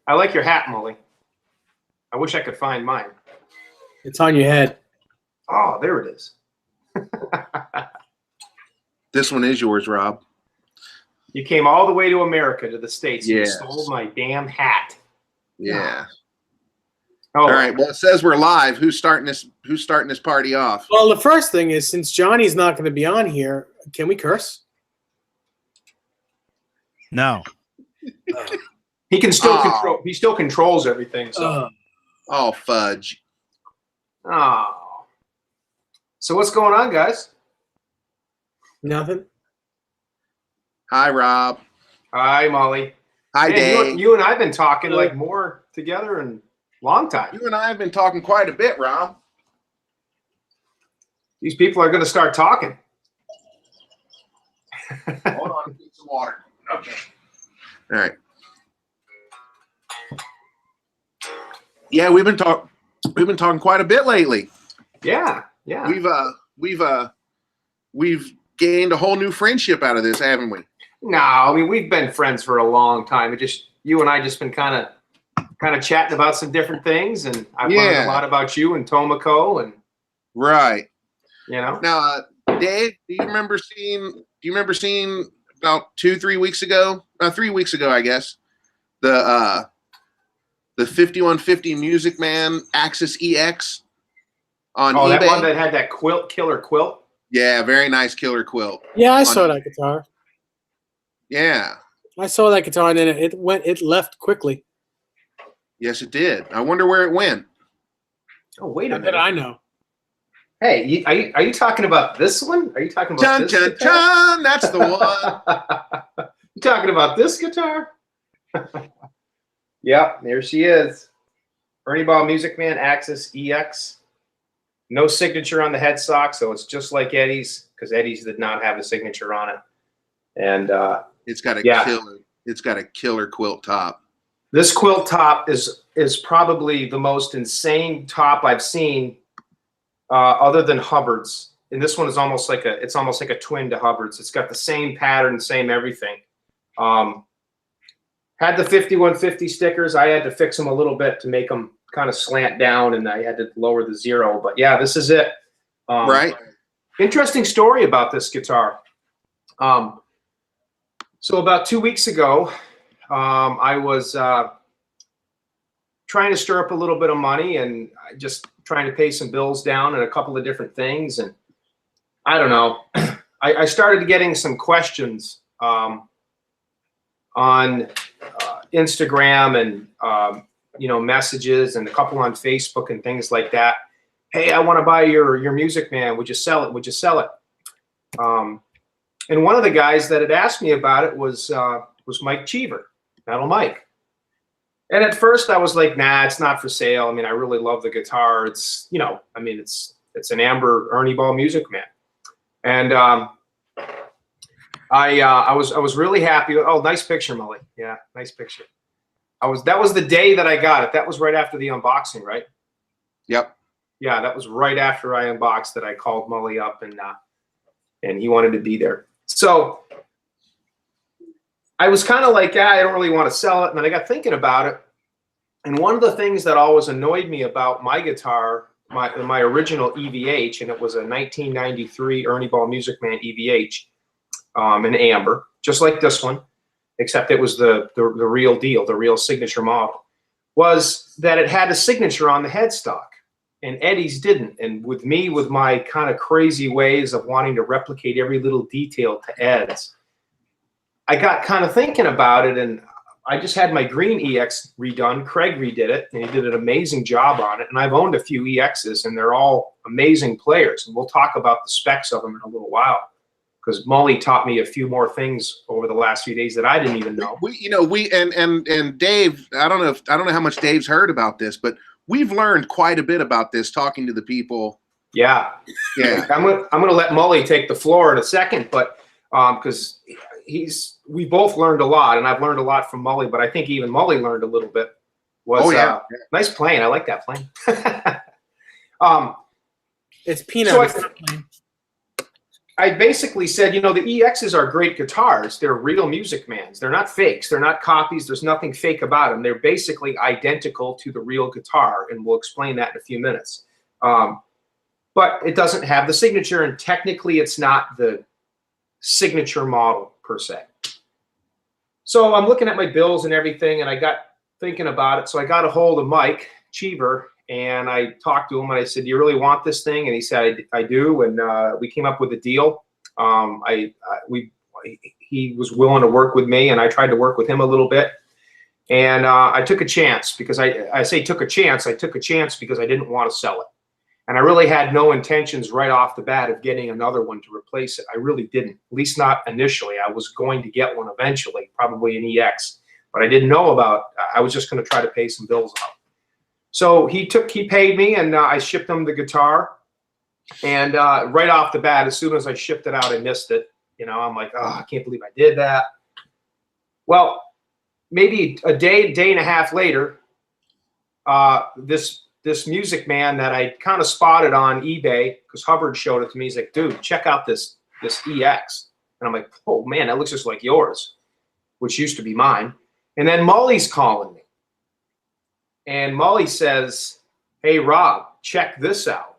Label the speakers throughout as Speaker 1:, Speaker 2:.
Speaker 1: I like your hat, Mully. I wish I could find mine.
Speaker 2: It's on your head.
Speaker 1: Oh, there it is.
Speaker 3: This one is yours, Rob.
Speaker 1: You came all the way to America, to the States.
Speaker 3: Yes.
Speaker 1: You stole my damn hat.
Speaker 3: Yeah.
Speaker 1: Oh.
Speaker 3: All right. Well, it says we're live. Who's starting this party off?
Speaker 2: Well, the first thing is, since Johnny's not going to be on here, can we curse?
Speaker 4: No.
Speaker 1: He can still control. He still controls everything. So.
Speaker 3: Oh, fudge.
Speaker 1: Oh. So what's going on, guys?
Speaker 2: Nothing.
Speaker 3: Hi, Rob.
Speaker 1: Hi, Molly.
Speaker 3: Hi, Dave.
Speaker 1: You and I have been talking like more together in a long time.
Speaker 3: You and I have been talking quite a bit, Rob.
Speaker 1: These people are going to start talking.
Speaker 3: Hold on, get some water. Okay. All right. Yeah, we've been talking quite a bit lately.
Speaker 1: Yeah, yeah.
Speaker 3: We've gained a whole new friendship out of this, haven't we?
Speaker 1: No, I mean we've been friends for a long time. It just you and I just been kind of chatting about some different things, and I've learned a lot about you and Tomoko, and
Speaker 3: right.
Speaker 1: You know.
Speaker 3: Now, Dave, do you remember seeing about 3 weeks ago, I guess, the 5150 Music Man Axis EX on eBay?
Speaker 1: Oh, that one that had that killer quilt.
Speaker 3: Yeah, very nice killer quilt.
Speaker 2: Yeah, I saw that guitar.
Speaker 3: Yeah.
Speaker 2: I saw that guitar, and then it left quickly.
Speaker 3: Yes, it did. I wonder where it went.
Speaker 1: Oh, wait a minute.
Speaker 2: I know.
Speaker 1: Hey, are you talking about this one? Are you talking about this guitar?
Speaker 3: Chun, that's the one.
Speaker 1: You talking about this guitar? Yep, there she is. Ernie Ball Music Man Axis EX. No signature on the headstock, so it's just like Eddie's, because Eddie's did not have a signature on it. And
Speaker 3: it's got a killer quilt top.
Speaker 1: This quilt top is probably the most insane top I've seen, other than Hubbard's. And this one is almost like a twin to Hubbard's. It's got the same pattern, same everything. Had the 5150 stickers. I had to fix them a little bit to make them kind of slant down, and I had to lower the zero. But yeah, this is it.
Speaker 3: Right.
Speaker 1: Interesting story about this guitar. So about 2 weeks ago, I was trying to stir up a little bit of money and just trying to pay some bills down and a couple of different things. And I don't know, I started getting some questions on Instagram and messages, and a couple on Facebook and things like that. Hey, I want to buy your Music Man. Would you sell it? Would you sell it? And one of the guys that had asked me about it was Mike Cheever, Metal Mike. And at first I was like, nah, it's not for sale. I mean, I really love the guitar. It's, it's an amber Ernie Ball Music Man. And I was really happy. Oh, nice picture, Mully. Yeah, nice picture. That was the day that I got it. That was right after the unboxing, right?
Speaker 3: Yep.
Speaker 1: Yeah, that was right after I unboxed that I called Mully up, and he wanted to be there. So I was kind of like, I don't really want to sell it. And then I got thinking about it. And one of the things that always annoyed me about my guitar, my original EVH, and it was a 1993 Ernie Ball Music Man EVH in amber, just like this one, except it was the real deal, the real signature model, was that it had a signature on the headstock. And Eddie's didn't. And with me, with my kind of crazy ways of wanting to replicate every little detail to Ed's, I got kind of thinking about it, and I just had my green EX redone. Craig redid it, and he did an amazing job on it. And I've owned a few EXs, and they're all amazing players. And we'll talk about the specs of them in a little while, because Mully taught me a few more things over the last few days that I didn't even know.
Speaker 3: And Dave, I don't know how much Dave's heard about this, but we've learned quite a bit about this talking to the people.
Speaker 1: Yeah. I'm gonna let Mully take the floor in a second, but because we both learned a lot, and I've learned a lot from Mully, but I think even Mully learned a little bit. Nice playing. I like that playing.
Speaker 2: It's peanut.
Speaker 1: I basically said, you know, the EXs are great guitars. They're real Music Mans. They're not fakes. They're not copies. There's nothing fake about them. They're basically identical to the real guitar, and we'll explain that in a few minutes. But it doesn't have the signature, and technically it's not the signature model per se. So I'm looking at my bills and everything, and I got thinking about it. So I got a hold of Mike Cheever, and I talked to him, and I said, "Do you really want this thing?" And he said, "I do." And we came up with a deal. He was willing to work with me, and I tried to work with him a little bit. And I took a chance, because I say took a chance. I took a chance because I didn't want to sell it. And I really had no intentions right off the bat of getting another one to replace it. I really didn't, at least not initially. I was going to get one eventually, probably an EX, but I didn't know about, I was just going to try to pay some bills out. So he paid me, and I shipped him the guitar. And right off the bat, as soon as I shipped it out, I missed it. You know, I'm like, oh, I can't believe I did that. Well, maybe a day and a half later, this Music Man that I kind of spotted on eBay, because Hubbard showed it to me. He's like, "Dude, check out this EX." And I'm like, "Oh man, that looks just like yours," which used to be mine. And then Mully's calling me. And Mully says, "Hey, Rob, check this out."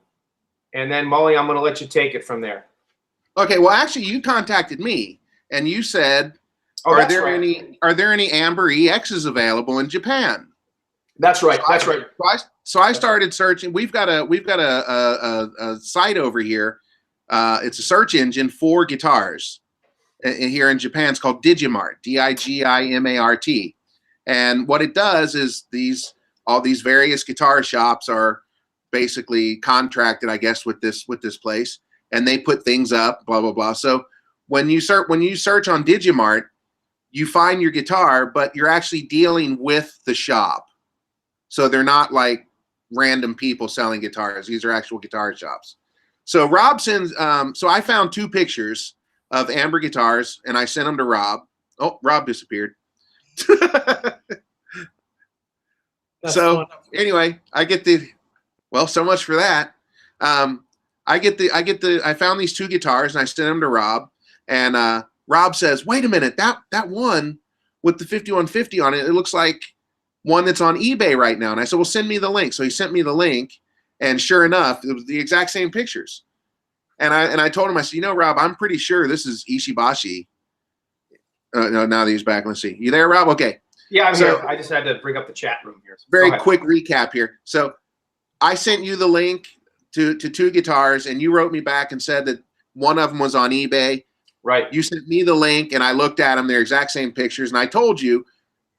Speaker 1: And then Mully, I'm going to let you take it from there.
Speaker 3: Okay, well, actually, you contacted me, and you said, "Are there any Amber EXs available in Japan?"
Speaker 1: That's right. That's right.
Speaker 3: So I started searching. We've got a site over here. It's a search engine for guitars here in Japan. It's called Digimart, Digimart. And what it does is all these various guitar shops are basically contracted, I guess, with this place, and they put things up, blah blah blah. So when you search on Digimart, you find your guitar, but you're actually dealing with the shop. So they're not like random people selling guitars. These are actual guitar shops. So Rob sends, so I found 2 pictures of Amber guitars, and I sent them to Rob. Oh, Rob disappeared. So anyway, I get well, so much for that. I found these 2 guitars, and I sent them to Rob, and Rob says, "Wait a minute, that one with the 5150 on it, it looks like one that's on eBay right now." And I said, "Well, send me the link." So he sent me the link, and sure enough, it was the exact same pictures. And I told him, I said, "You know, Rob, I'm pretty sure this is Ishibashi." No, now that he's back, let's see. You there, Rob? Okay.
Speaker 1: Yeah, I'm here. I just had to bring up the chat room here. So
Speaker 3: very quick recap here. So I sent you the link to 2 guitars, and you wrote me back and said that one of them was on eBay.
Speaker 1: Right.
Speaker 3: You sent me the link, and I looked at them. They're exact same pictures, and I told you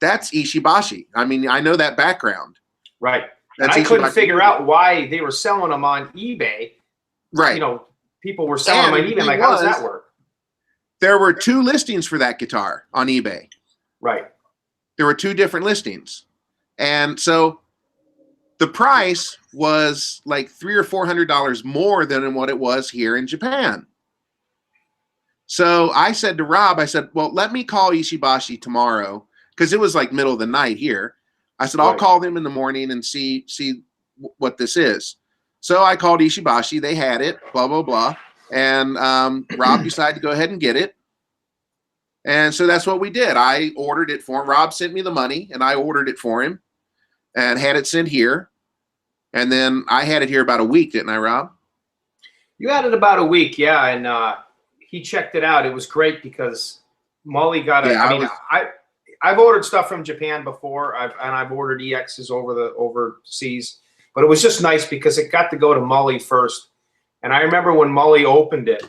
Speaker 3: that's Ishibashi. I mean, I know that background.
Speaker 1: Right. And I couldn't figure out why they were selling them on eBay.
Speaker 3: Right.
Speaker 1: You know, people were selling them on eBay. Like, how does that work?
Speaker 3: There were 2 listings for that guitar on eBay.
Speaker 1: Right.
Speaker 3: There were 2 different listings. And so the price was like $300 or $400 more than what it was here in Japan. So I said to Rob, I said, "Well, let me call Ishibashi tomorrow," because it was like middle of the night here. I said, "I'll call them in the morning and see what this is." So I called Ishibashi. They had it, blah, blah, blah. And Rob decided to go ahead and get it. And so that's what we did. I ordered it for him. Rob sent me the money, and I ordered it for him and had it sent here. And then I had it here about a week, didn't I, Rob?
Speaker 1: You had it about a week, yeah. And he checked it out. It was great because Mully got it. Yeah, I've ordered stuff from Japan before, I've ordered EXs overseas, but it was just nice because it got to go to Mully first. And I remember when Mully opened it,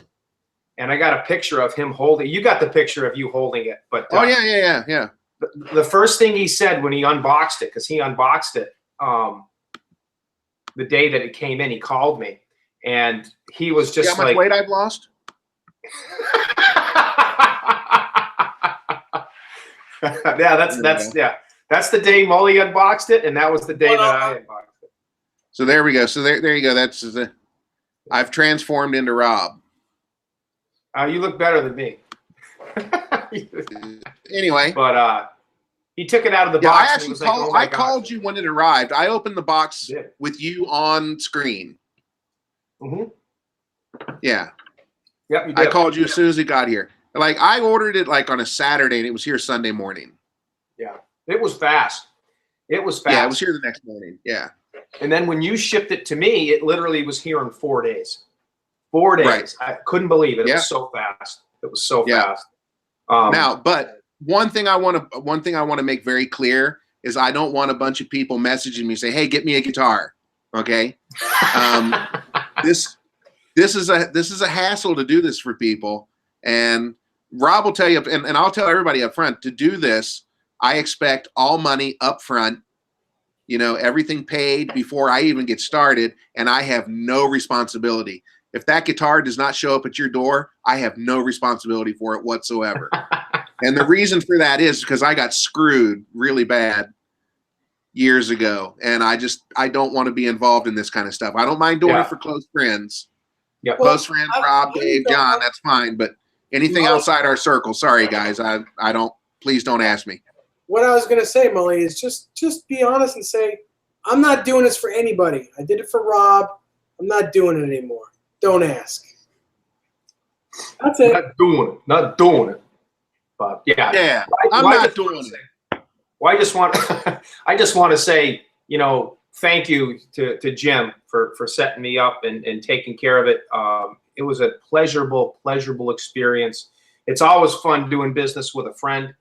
Speaker 1: and I got a picture of him holding. You got the picture of you holding it, but
Speaker 3: oh yeah.
Speaker 1: The first thing he said when he unboxed it, because he unboxed it the day that it came in, he called me, and he was just
Speaker 3: how much weight I've lost.
Speaker 1: Yeah, that's the day Mully unboxed it, and that was the day that I unboxed it.
Speaker 3: So there we go. So there you go. That's I've transformed into Rob.
Speaker 1: You look better than me.
Speaker 3: Anyway,
Speaker 1: but he took it out of the box.
Speaker 3: I actually called. I called you when it arrived. I opened the box with you on screen.
Speaker 1: Mm-hmm.
Speaker 3: Yeah.
Speaker 1: Yep, you
Speaker 3: I
Speaker 1: did.
Speaker 3: called you as soon as it got here. Like I ordered it like on a Saturday and it was here Sunday morning.
Speaker 1: Yeah, it was fast. It was fast.
Speaker 3: Yeah, it was here the next morning. Yeah.
Speaker 1: And then when you shipped it to me, it literally was here in 4 days. 4 days.
Speaker 3: Right.
Speaker 1: I couldn't believe it. It
Speaker 3: Yeah.
Speaker 1: was so fast. It was so
Speaker 3: Yeah.
Speaker 1: fast.
Speaker 3: Now, but one thing I want to make very clear is I don't want a bunch of people messaging me say, "Hey, get me a guitar." Okay. This is a hassle to do this for people, and Rob will tell you, and I'll tell everybody up front, to do this, I expect all money up front, you know, everything paid before I even get started, and I have no responsibility. If that guitar does not show up at your door, I have no responsibility for it whatsoever. And the reason for that is because I got screwed really bad years ago, and I don't want to be involved in this kind of stuff. I don't mind doing it for close friends.
Speaker 1: Yeah,
Speaker 3: Close friends, Rob, Dave, John, that's fine. But anything outside our circle, sorry guys, I don't. Please don't ask me.
Speaker 2: What I was gonna say, Mully, is just be honest and say, I'm not doing this for anybody. I did it for Rob. I'm not doing it anymore. Don't ask. That's it.
Speaker 1: Not doing it. But yeah.
Speaker 3: Yeah, I'm not doing it.
Speaker 1: Well, I just want to say, you know, thank you to Jim for setting me up and taking care of it. It was a pleasurable experience. It's always fun doing business with a friend.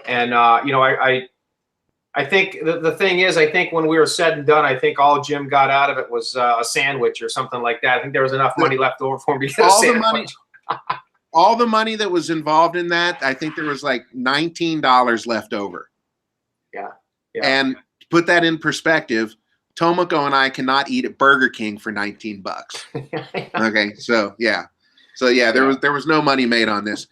Speaker 1: And, you know, I think the thing is, I think when we were said and done, I think all Jim got out of it was a sandwich or something like that. I think there was enough money left over for him to get a sandwich.
Speaker 3: All the money that was involved in that, I think there was like $19 left over.
Speaker 1: Yeah.
Speaker 3: And to put that in perspective, Tomoko and I cannot eat at Burger King for $19. Okay, so yeah, there was no money made on this.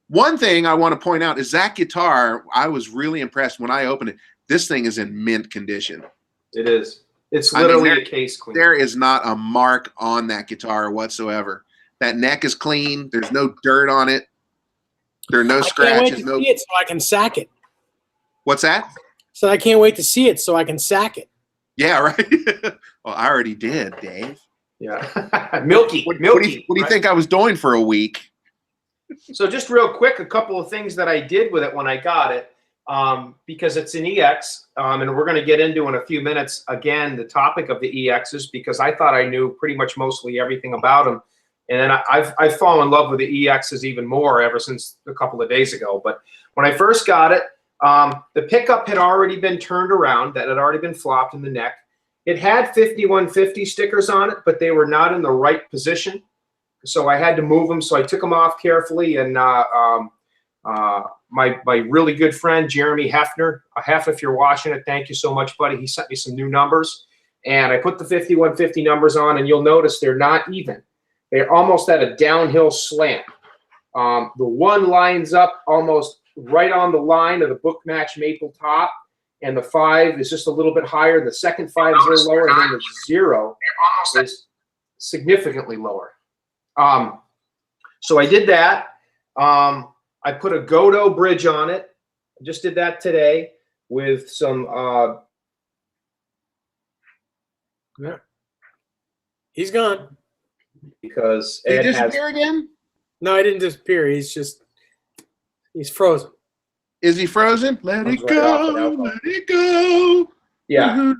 Speaker 3: One thing I want to point out is that guitar. I was really impressed when I opened it. This thing is in mint condition.
Speaker 1: It is. It's literally a case clean.
Speaker 3: There is not a mark on that guitar whatsoever. That neck is clean. There's no dirt on it. There are no scratches.
Speaker 2: I can't wait to see it so I can sack it.
Speaker 3: What's that?
Speaker 2: So I can't wait to see it so I can sack it.
Speaker 3: Yeah, right. Well, I already did, Dave.
Speaker 1: Yeah. Milky.
Speaker 3: What do you think I was doing for a week?
Speaker 1: So just real quick, a couple of things that I did with it when I got it, because it's an EX, and we're going to get into in a few minutes, again, the topic of the EXs, because I thought I knew pretty much mostly everything about them. And then I've fallen in love with the EXs even more ever since a couple of days ago. But when I first got it, the pickup had already been turned around. That had already been flopped in the neck. It had 5150 stickers on it, but they were not in the right position. So I had to move them. So I took them off carefully. And my really good friend, Jeremy Hefner, if you're watching it, thank you so much, buddy. He sent me some new numbers. And I put the 5150 numbers on, and you'll notice they're not even. They're almost at a downhill slant. The one lines up almost right on the line of the book match maple top, and the 5 is just a little bit higher. The second 5 is a little lower, and then the 0 is significantly lower. So I did that. I put a Godot bridge on it. I just did that today with some.
Speaker 2: Yeah. He's gone.
Speaker 1: Because
Speaker 3: Did
Speaker 1: Ed
Speaker 3: he disappear again?
Speaker 2: No, he didn't disappear. He's frozen.
Speaker 3: Is he frozen? Let
Speaker 1: Comes
Speaker 3: it
Speaker 1: right off
Speaker 3: go.
Speaker 1: an
Speaker 3: Let it go.
Speaker 1: Yeah.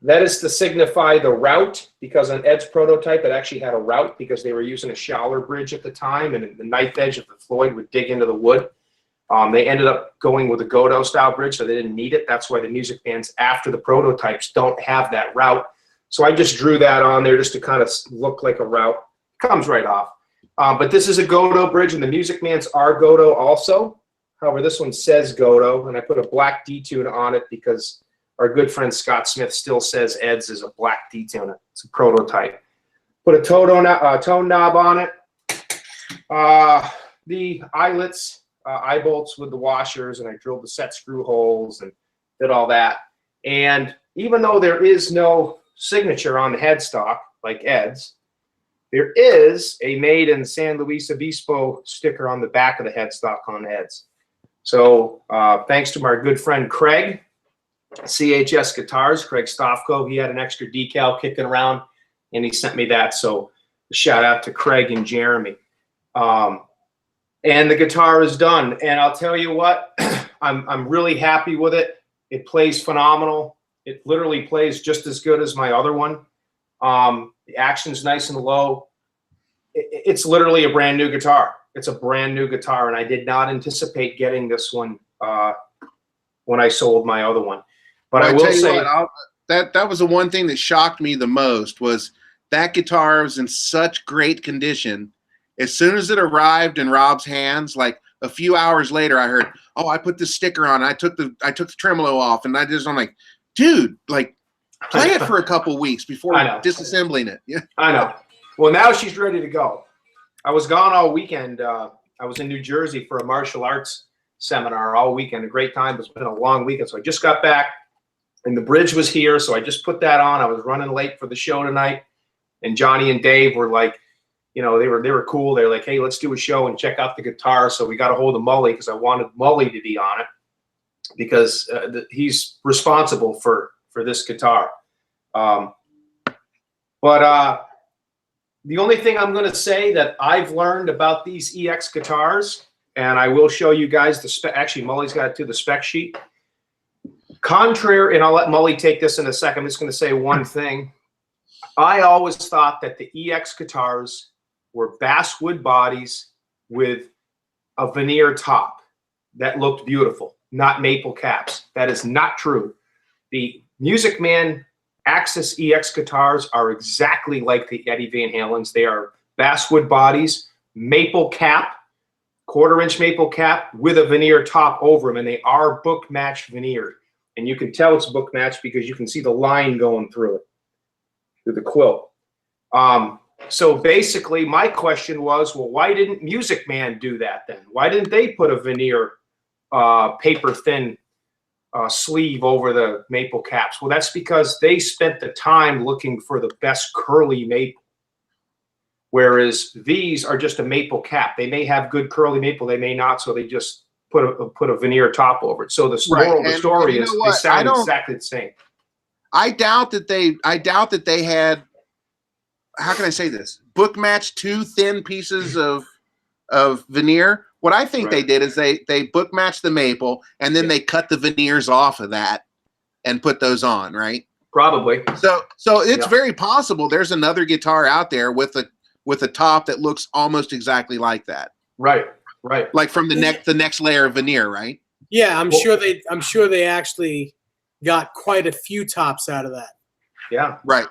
Speaker 1: That is to signify the route, because on Ed's prototype, it actually had a route because they were using a Schaller bridge at the time, and the knife edge of the Floyd would dig into the wood. They ended up going with a Godot style bridge, so they didn't need it. That's why the music bands after the prototypes don't have that route. So I just drew that on there just to kind of look like a route. Comes right off. But this is a Godot bridge, and the Music Man's are Godot also. However, this one says Godot, and I put a black D-tune on it because our good friend Scott Smith still says Ed's is a black D-tune. It's a prototype. Put a tone knob on it. The eyelets, eye bolts with the washers, and I drilled the set screw holes and did all that. And even though there is no signature on the headstock like Ed's, there is a made in San Luis Obispo sticker on the back of the headstock on Ed's. So thanks to my good friend Craig, CHS Guitars, Craig Stofko, he had an extra decal kicking around, and he sent me that. So Shout out to Craig and Jeremy. And the guitar is done. And I'll tell you what, I'm really happy with it. It plays phenomenal. It literally plays just as good as my other one. The action's nice and low. It's literally a brand new guitar. It's a brand new guitar, and I did not anticipate getting this one when I sold my other one. But
Speaker 3: well,
Speaker 1: I will say
Speaker 3: that was the one thing that shocked me the most was that guitar was in such great condition. As soon as it arrived in Rob's hands, like a few hours later, I heard, "Oh, I put the sticker on. I took the tremolo off," and I'm like, "Dude, like, play it for a couple weeks before disassembling it." Yeah,
Speaker 1: I know. Well, now she's ready to go. I was gone all weekend. I was in New Jersey for a martial arts seminar all weekend. A great time. It's been a long weekend, so I just got back, and the bridge was here, so I just put that on. I was running late for the show tonight, and Johnny and Dave were like, you know, they were cool. They're like, "Hey, let's do a show and check out the guitar." So we got a hold of Mully because I wanted Mully to be on it because he's responsible for this guitar. The only thing I'm going to say that I've learned about these EX guitars, and I will show you guys the spec. Actually, Mully's got it to the spec sheet. Contrary, and I'll let Mully take this in a second. I'm just going to say one thing. I always thought that the EX guitars were basswood bodies with a veneer top that looked beautiful, not maple caps. That is not true. The Music Man Axis EX guitars are exactly like the Eddie Van Halen's. They are basswood bodies, maple cap, 1/4-inch maple cap with a veneer top over them, and they are book match veneered. And you can tell it's book match because you can see the line going through it, through the quilt. So basically, my question was, well, why didn't Music Man do that then? Why didn't they put a veneer paper thin sleeve over the maple caps? Well, that's because they spent the time looking for the best curly maple, whereas these are just a maple cap. They may have good curly maple, they may not, so they just put a veneer top over it. So the moral of the story is they sound exactly the same.
Speaker 3: I doubt that they had, how can I say this, book match 2 thin pieces of veneer. What I think they did is they book matched the maple and then they cut the veneers off of that and put those on, right?
Speaker 1: Probably.
Speaker 3: So it's very possible there's another guitar out there with a top that looks almost exactly like that.
Speaker 1: Right.
Speaker 3: Like from the next layer of veneer, right?
Speaker 2: Yeah, I'm sure they actually got quite a few tops out of that.
Speaker 1: Yeah.
Speaker 3: Right.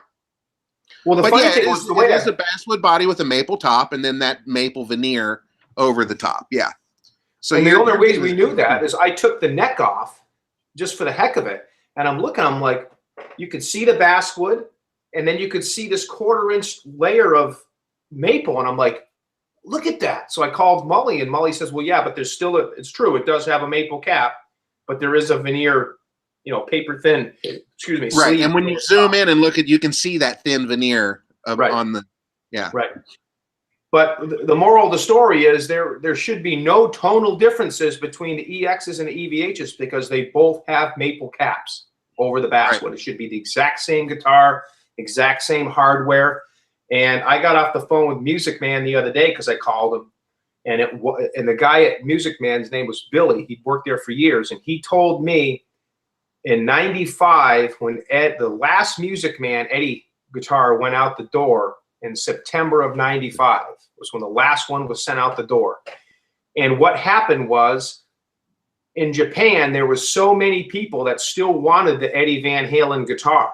Speaker 1: Well, the funny thing was the way
Speaker 3: it is a basswood body with a maple top and then that maple veneer over the top. Yeah. So
Speaker 1: the only way we knew that is I took the neck off just for the heck of it. And I'm like, you could see the basswood and then you could see this 1/4-inch layer of maple. And I'm like, look at that. So I called Mully and Mully says, well, yeah, but there's still it's true. It does have a maple cap, but there is a veneer, paper thin, excuse me.
Speaker 3: Right. And when you zoom in and look you can see that thin veneer on the, yeah.
Speaker 1: Right. But the moral of the story is there should be no tonal differences between the EXs and the EVHs because they both have maple caps over the basswood. Right. It should be the exact same guitar, exact same hardware. And I got off the phone with Music Man the other day because I called him, and the guy at Music Man's name was Billy. He'd worked there for years, and he told me in '95 when the last Music Man Eddie guitar went out the door in September of '95 was when the last one was sent out the door. And what happened was in Japan there was so many people that still wanted the Eddie Van Halen guitar.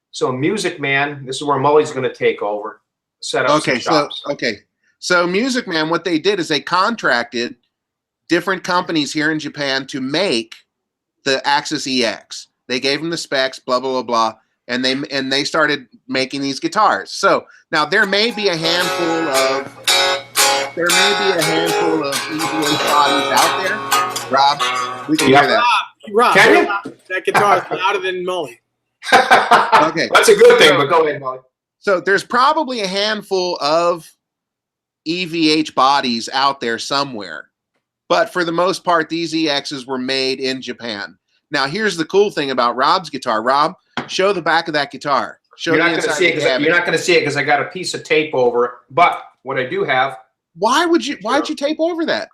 Speaker 1: So Music Man, this is where Mully's going to take over, set up some shops.
Speaker 3: So Music Man, what they did is they contracted different companies here in Japan to make the Axis EX. They gave them the specs, blah blah blah blah, and they started making these guitars. So now there may be a handful of EVH bodies out there. Rob, we can hear that.
Speaker 2: Rob,
Speaker 1: can you?
Speaker 2: That guitar is louder than Mully.
Speaker 1: Okay, that's a good thing. But go ahead, Mully.
Speaker 3: So there's probably a handful of EVH bodies out there somewhere, but for the most part, these EXs were made in Japan. Now, here's the cool thing about Rob's guitar. Rob, show the back of that guitar. Show
Speaker 1: You're
Speaker 3: the
Speaker 1: not going to
Speaker 3: inside
Speaker 1: see
Speaker 3: of
Speaker 1: it
Speaker 3: the
Speaker 1: because
Speaker 3: cabbage.
Speaker 1: you're not going to see it because I got a piece of tape over it. But what I do have,
Speaker 3: Why'd you tape over that?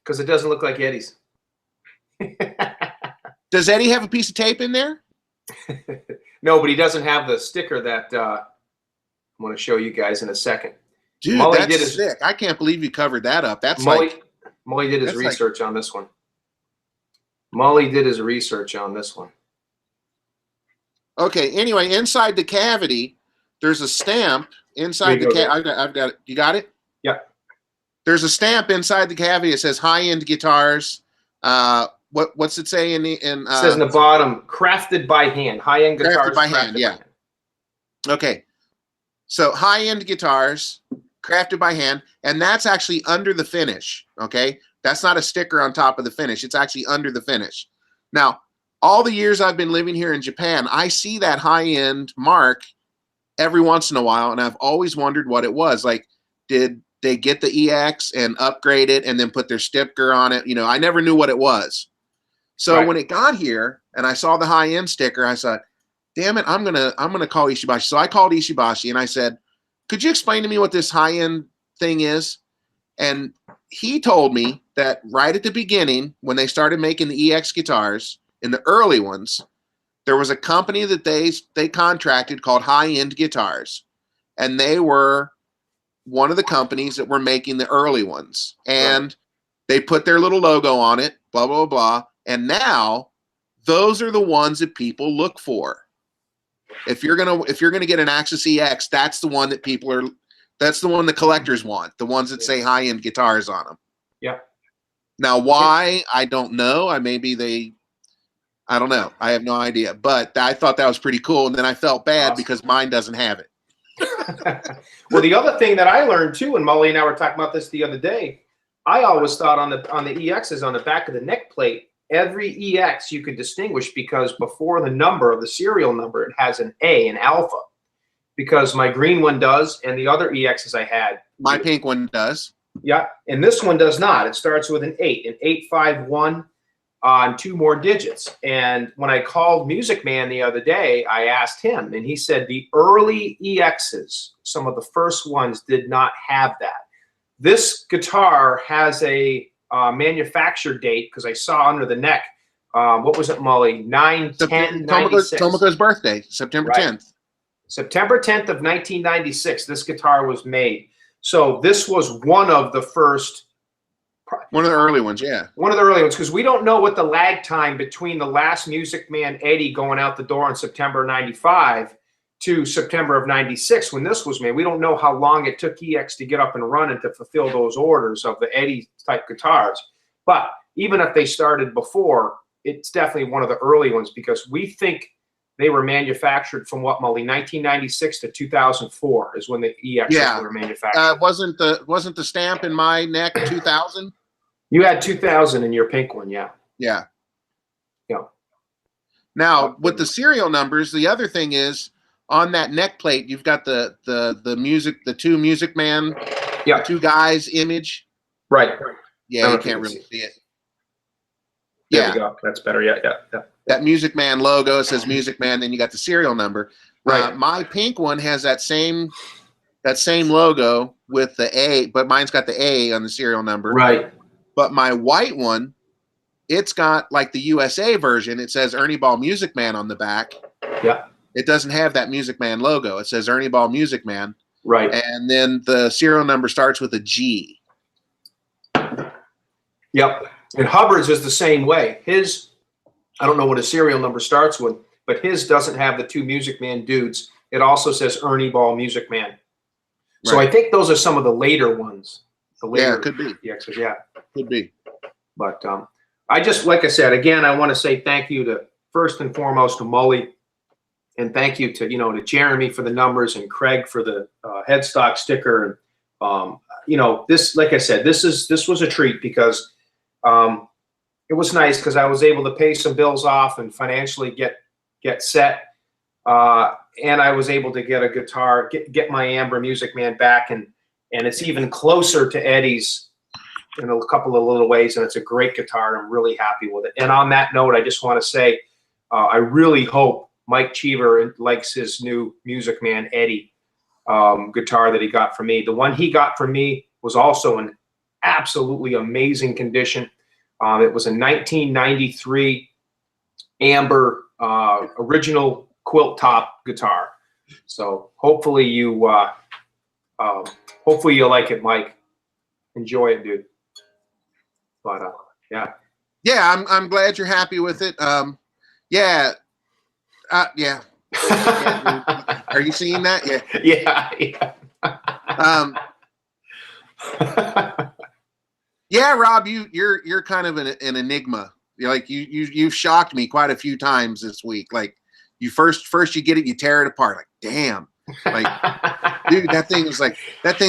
Speaker 1: because it doesn't look like Eddie's.
Speaker 3: Does Eddie have a piece of tape in there?
Speaker 1: No, but he doesn't have the sticker that I'm going to show you guys in a second.
Speaker 3: Dude,
Speaker 1: Mully
Speaker 3: that's
Speaker 1: did his-
Speaker 3: sick. I can't believe you covered that up. That's
Speaker 1: Mully did his
Speaker 3: that's like-
Speaker 1: research on this one. Mully did his research on this one.
Speaker 3: okay. Anyway, inside the cavity, there's a stamp inside the cavity. I've got it. You got it?
Speaker 1: Yeah.
Speaker 3: There's a stamp inside the cavity. It says high-end guitars. What's it say in the
Speaker 1: It says in the bottom, crafted by hand, high-end guitars.
Speaker 3: Crafted by hand, yeah. Okay. So high-end guitars, crafted by hand, and that's actually under the finish. Okay. That's not a sticker on top of the finish. It's actually under the finish. Now, all the years I've been living here in Japan, I see that high-end mark every once in a while, and I've always wondered what it was. Like, did they get the EX and upgrade it and then put their sticker on it? You know, I never knew what it was. So
Speaker 1: Right.
Speaker 3: when it got here and I saw the high-end sticker, I thought, damn it, I'm gonna call Ishibashi. So I called Ishibashi and I said, could you explain to me what this high-end thing is? And he told me that right at the beginning, when they started making the EX guitars, in the early ones, there was a company that they contracted called High End Guitars, and they were one of the companies that were making the early ones, and they put their little logo on it, blah blah blah, and now those are the ones that people look for. If you're gonna get an Axis EX, that's the one that that's the one the collectors want, the ones that say high end guitars on them.
Speaker 1: Yeah.
Speaker 3: Now, why? I don't know. I don't know. I have no idea. But I thought that was pretty cool. And then I felt bad
Speaker 1: Awesome.
Speaker 3: because mine doesn't have it.
Speaker 1: Well, the other thing that I learned too, and Mully and I were talking about this the other day, I always thought on the EXs on the back of the neck plate, every EX you could distinguish because before the number of the serial number, it has an A, an alpha. Because my green one does, and the other EXs I had.
Speaker 3: My pink one does.
Speaker 1: Yeah, and this one does not. It starts with an 851 on 2 more digits. And when I called Music Man the other day, I asked him, and he said the early EXs, some of the first ones, did not have that. This guitar has a manufacture date because I saw under the neck. What was it, Mully? 9/10/96.
Speaker 3: Tomoko's birthday, September 10th.
Speaker 1: September 10th of 1996, this guitar was made. So this was one of the first.
Speaker 3: One of the early ones, yeah.
Speaker 1: One of the early ones, because we don't know what the lag time between the last Music Man Eddie going out the door in September 95 to September of 96 when this was made. We don't know how long it took EX to get up and running to fulfill those orders of the Eddie type guitars. But even if they started before, it's definitely one of the early ones because we think they were manufactured from what, Mully, 1996 to 2004 is when the EXs were manufactured.
Speaker 3: Wasn't the stamp in my neck 2000?
Speaker 1: You had 2000 in your pink one, yeah.
Speaker 3: Yeah.
Speaker 1: Yeah.
Speaker 3: Now, with the serial numbers, the other thing is on that neck plate, you've got the two Music Man,
Speaker 1: Yeah.
Speaker 3: 2 guys image.
Speaker 1: Right.
Speaker 3: Yeah, you can't really see it.
Speaker 1: There
Speaker 3: Yeah.
Speaker 1: we go. That's better. Yeah.
Speaker 3: That Music Man logo, it says Music Man, then you got the serial number.
Speaker 1: Right.
Speaker 3: My pink one has that same logo with the A, but mine's got the A on the serial number.
Speaker 1: Right.
Speaker 3: But my white one, it's got like the USA version. It says Ernie Ball Music Man on the back.
Speaker 1: Yeah.
Speaker 3: It doesn't have that Music Man logo. It says Ernie Ball Music Man.
Speaker 1: Right.
Speaker 3: And then the serial number starts with a G.
Speaker 1: Yep. And Hubbard's is the same way. His, I don't know what his serial number starts with, but his doesn't have the 2 Music Man dudes. It also says Ernie Ball Music Man. So
Speaker 3: Right.
Speaker 1: I think those are some of the later ones. The later
Speaker 3: Yeah, could be.
Speaker 1: EXs, yeah.
Speaker 3: Could be.
Speaker 1: But I just, like I said, again, I want to say thank you to, first and foremost, to Mully, and thank you to, to Jeremy for the numbers and Craig for the headstock sticker. And, this, like I said, this was a treat because it was nice because I was able to pay some bills off and financially get set. And I was able to get a guitar, get my Amber Music Man back, and it's even closer to Eddie's in a couple of little ways, and it's a great guitar. I'm really happy with it. And on that note, I just want to say, I really hope Mike Cheever likes his new Music Man Eddie guitar that he got from me. The one he got from me was also in absolutely amazing condition. It was a 1993 amber original quilt top guitar. So hopefully you like it, Mike. Enjoy it, dude. But yeah.
Speaker 3: Yeah, I'm glad you're happy with it. Yeah. Yeah. Are you seeing that? Yeah.
Speaker 1: Yeah.
Speaker 3: Yeah, Rob, you're kind of an enigma. You're like you've shocked me quite a few times this week. Like you first you get it, you tear it apart. Like damn, like dude, that thing's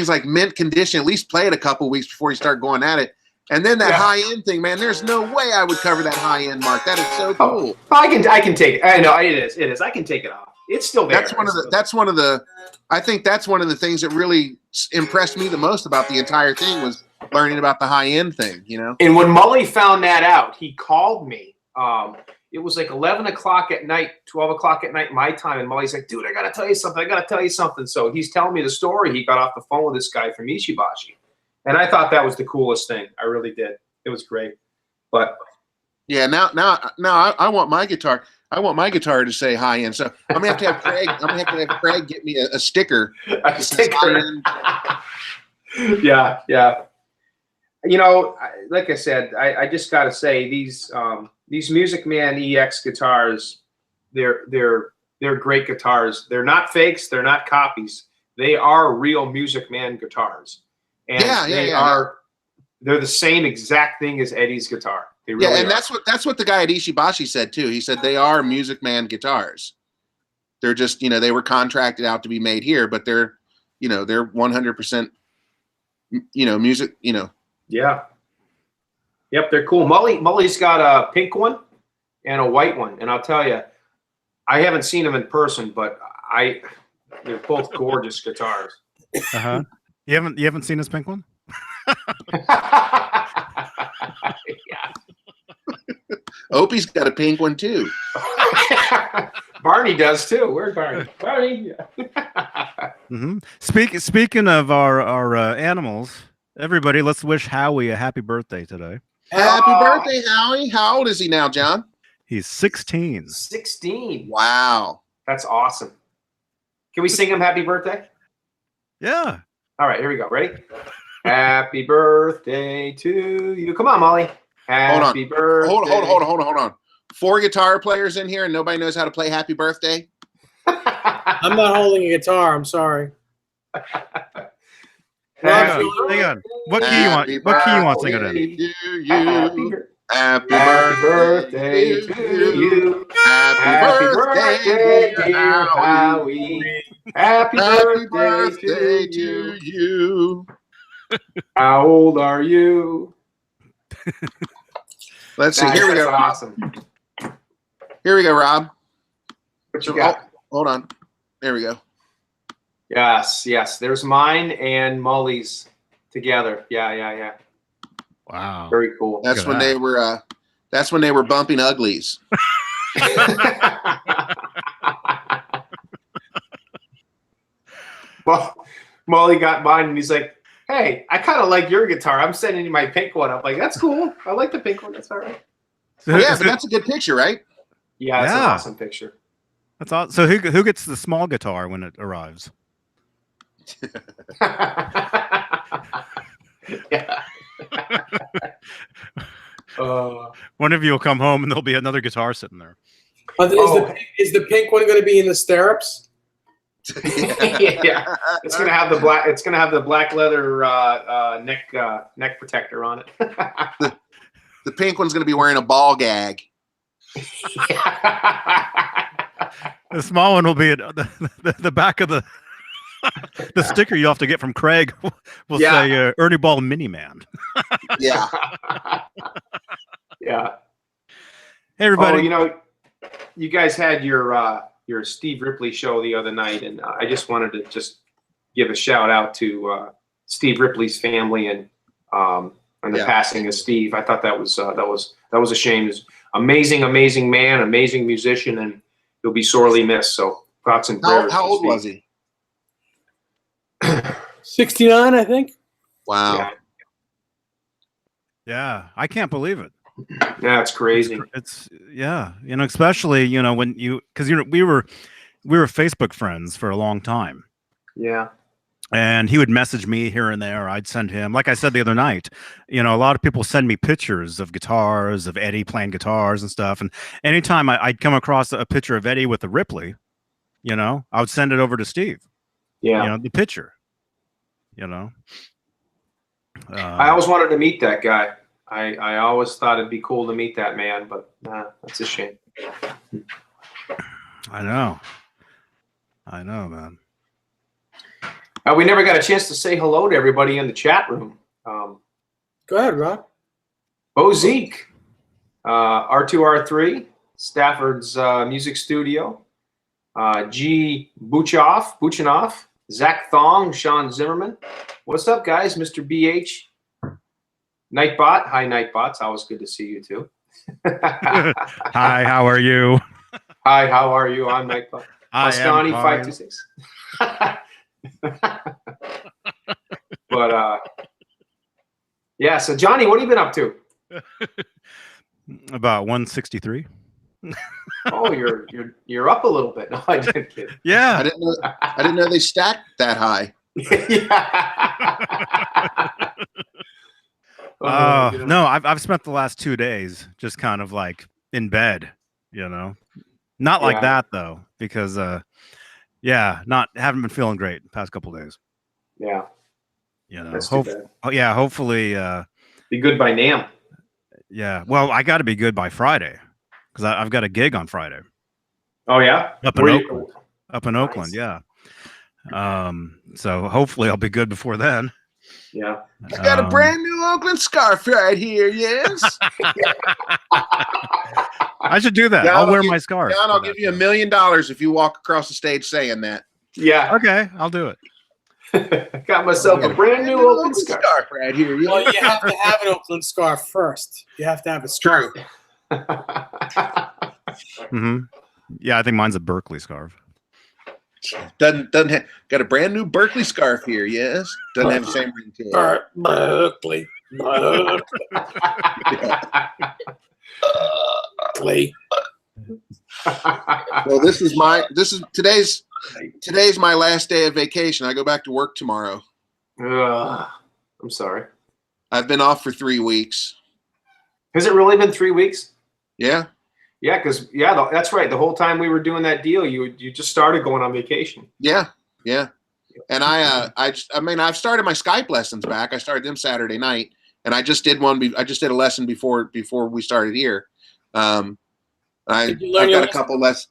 Speaker 3: like mint condition. At least play it a couple weeks before you start going at it. And then that high end thing, man. There's no way I would cover that high end mark. That is so cool.
Speaker 1: I can take it. I know it is. I can take it off. It's still there.
Speaker 3: I think that's one of the things that really impressed me the most about the entire thing was learning about the high end thing, you know.
Speaker 1: And when Mully found that out, he called me. It was like 11 o'clock at night, 12 o'clock at night my time, and Mully's like, dude, I gotta tell you something. So he's telling me the story. He got off the phone with this guy from Ishibashi. And I thought that was the coolest thing. I really did. It was great. But
Speaker 3: yeah, now I want my guitar. I want my guitar to say high end. So I'm gonna have to have Craig. Get me a sticker.
Speaker 1: A sticker. Yeah. You know, like I said, I just got to say these Music Man EX guitars, they're great guitars. They're not fakes. They're not copies. They are real Music Man guitars. And they're the same exact thing as Eddie's guitar. They really are.
Speaker 3: That's what the guy at Ishibashi said too. He said they are Music Man guitars. They're just, they were contracted out to be made here, but they're 100%, music,
Speaker 1: Yeah. Yep, they're cool. Mully's got a pink one and a white one, and I'll tell you, I haven't seen them in person, but they're both gorgeous guitars.
Speaker 4: Uh-huh. You haven't seen his pink one?
Speaker 1: Yeah.
Speaker 3: Opie's got a pink one too.
Speaker 1: Barney does too. Where's Barney? Barney.
Speaker 4: Mm-hmm. Speaking of our animals, everybody, let's wish Howie a happy birthday today.
Speaker 3: Happy birthday, Howie! How old is he now, John?
Speaker 4: He's 16.
Speaker 1: 16.
Speaker 3: Wow,
Speaker 1: that's awesome. Can we sing him happy birthday?
Speaker 4: Yeah.
Speaker 1: All right, here we go. Ready? Happy birthday to you. Come on, Mully. Happy birthday.
Speaker 3: Hold on. 4 guitar players in here and nobody knows how to play Happy Birthday?
Speaker 2: I'm not holding a guitar. I'm sorry.
Speaker 4: Hang on. What key you want? What key you want to sing it in?
Speaker 1: Happy birthday to you. Happy birthday, dear Howie. Happy birthday to you. How old are you?
Speaker 3: Let's see. Here we go.
Speaker 1: Awesome.
Speaker 3: Here we go, Rob.
Speaker 1: What you got?
Speaker 3: Hold on. There we go.
Speaker 1: Yes. There's mine and Mully's together. Yeah.
Speaker 4: Wow.
Speaker 1: Very cool.
Speaker 3: That's when they were. That's when they were bumping uglies.
Speaker 1: Well, Mully got mine and he's like, hey, I kind of like your guitar. I'm sending you my pink one. I'm like, that's cool. I like the pink one. That's all right.
Speaker 3: So yeah, but that's a good picture, right?
Speaker 1: Yeah, it's an awesome picture.
Speaker 4: That's awesome. So who gets the small guitar when it arrives?
Speaker 1: Yeah.
Speaker 4: One of you will come home and there'll be another guitar sitting there.
Speaker 2: Is the pink one going to be in the stirrups?
Speaker 1: Yeah, it's gonna have the black. It's gonna have the black leather neck protector on it.
Speaker 3: The pink one's gonna be wearing a ball gag.
Speaker 4: The small one will be the back of the sticker you have to get from Craig. Will say Ernie Ball Mini Man.
Speaker 3: Yeah.
Speaker 1: Yeah.
Speaker 4: Hey everybody.
Speaker 1: You guys had your Steve Ripley show the other night, and I just wanted to give a shout out to Steve Ripley's family and the passing of Steve. I thought that was a shame. He's amazing man, amazing musician, and he'll be sorely missed. So thoughts and prayers.
Speaker 3: How old was he?
Speaker 2: 69, I think.
Speaker 3: Wow.
Speaker 1: Yeah.
Speaker 4: Yeah, I can't believe it.
Speaker 1: Yeah, it's crazy.
Speaker 4: It's yeah, you know, especially, you know, when you, because you know, we were Facebook friends for a long time.
Speaker 1: Yeah.
Speaker 4: And he would message me here and there. I'd send him, like I said the other night, you know, a lot of people send me pictures of guitars, of Eddie playing guitars and stuff. And anytime I'd come across a picture of Eddie with a Ripley, you know, I would send it over to Steve.
Speaker 1: Yeah.
Speaker 4: You know, the picture, you know.
Speaker 1: I always wanted to meet that guy. I always thought it'd be cool to meet that man, but that's a shame.
Speaker 4: I know, man.
Speaker 1: We never got a chance to say hello to everybody in the chat room.
Speaker 2: Go ahead, Rob.
Speaker 1: Bo Zeke, R2R3, Stafford's Music Studio, G. Buchanoff, Zach Thong, Sean Zimmerman. What's up, guys? Mr. BH, Nightbot. Hi, Nightbots. Always good to see you too.
Speaker 4: Hi, how are you?
Speaker 1: Hi, how are you? I'm Nightbot. Bastani 526. But yeah. So Johnny, what have you been up to?
Speaker 4: About 163.
Speaker 1: Oh, you're up a little bit. No, I didn't kid.
Speaker 4: Yeah.
Speaker 3: I didn't know they stacked that high.
Speaker 4: No, I've spent the last 2 days just kind of like in bed, you know. Not like that though, because haven't been feeling great the past couple of days.
Speaker 1: Yeah.
Speaker 4: You know.
Speaker 1: That's too bad.
Speaker 4: Hopefully
Speaker 1: be good by NAMM.
Speaker 4: Yeah. Well, I got to be good by Friday because I've got a gig on Friday.
Speaker 1: Oh yeah.
Speaker 4: Up in Oakland. Up in Oakland, yeah. So hopefully I'll be good before then.
Speaker 1: Yeah.
Speaker 3: I got a brand new Oakland scarf right here, yes.
Speaker 4: I should do that.
Speaker 3: John,
Speaker 4: I'll wear my scarf.
Speaker 3: John, I'll give you $1 million if you walk across the stage saying that.
Speaker 1: Yeah.
Speaker 4: Okay, I'll do it.
Speaker 1: Got myself a brand new Oakland scarf
Speaker 3: right here.
Speaker 2: Well, you have to have an Oakland scarf first. You have to have a scarf.
Speaker 4: Mm-hmm. Yeah, I think mine's a Berkeley scarf.
Speaker 3: Doesn't have, got a brand new Berkeley scarf here, yes. Doesn't have the same ring to it.
Speaker 2: Berkeley.
Speaker 3: Well, today's my last day of vacation. I go back to work tomorrow.
Speaker 1: I'm sorry.
Speaker 3: I've been off for 3 weeks.
Speaker 1: Has it really been 3 weeks?
Speaker 3: Yeah.
Speaker 1: Yeah, because that's right. The whole time we were doing that deal, you just started going on vacation.
Speaker 3: Yeah, yeah. And I've started my Skype lessons back. I started them Saturday night, and I just did one. I just did a lesson before we started here. I've got a couple less.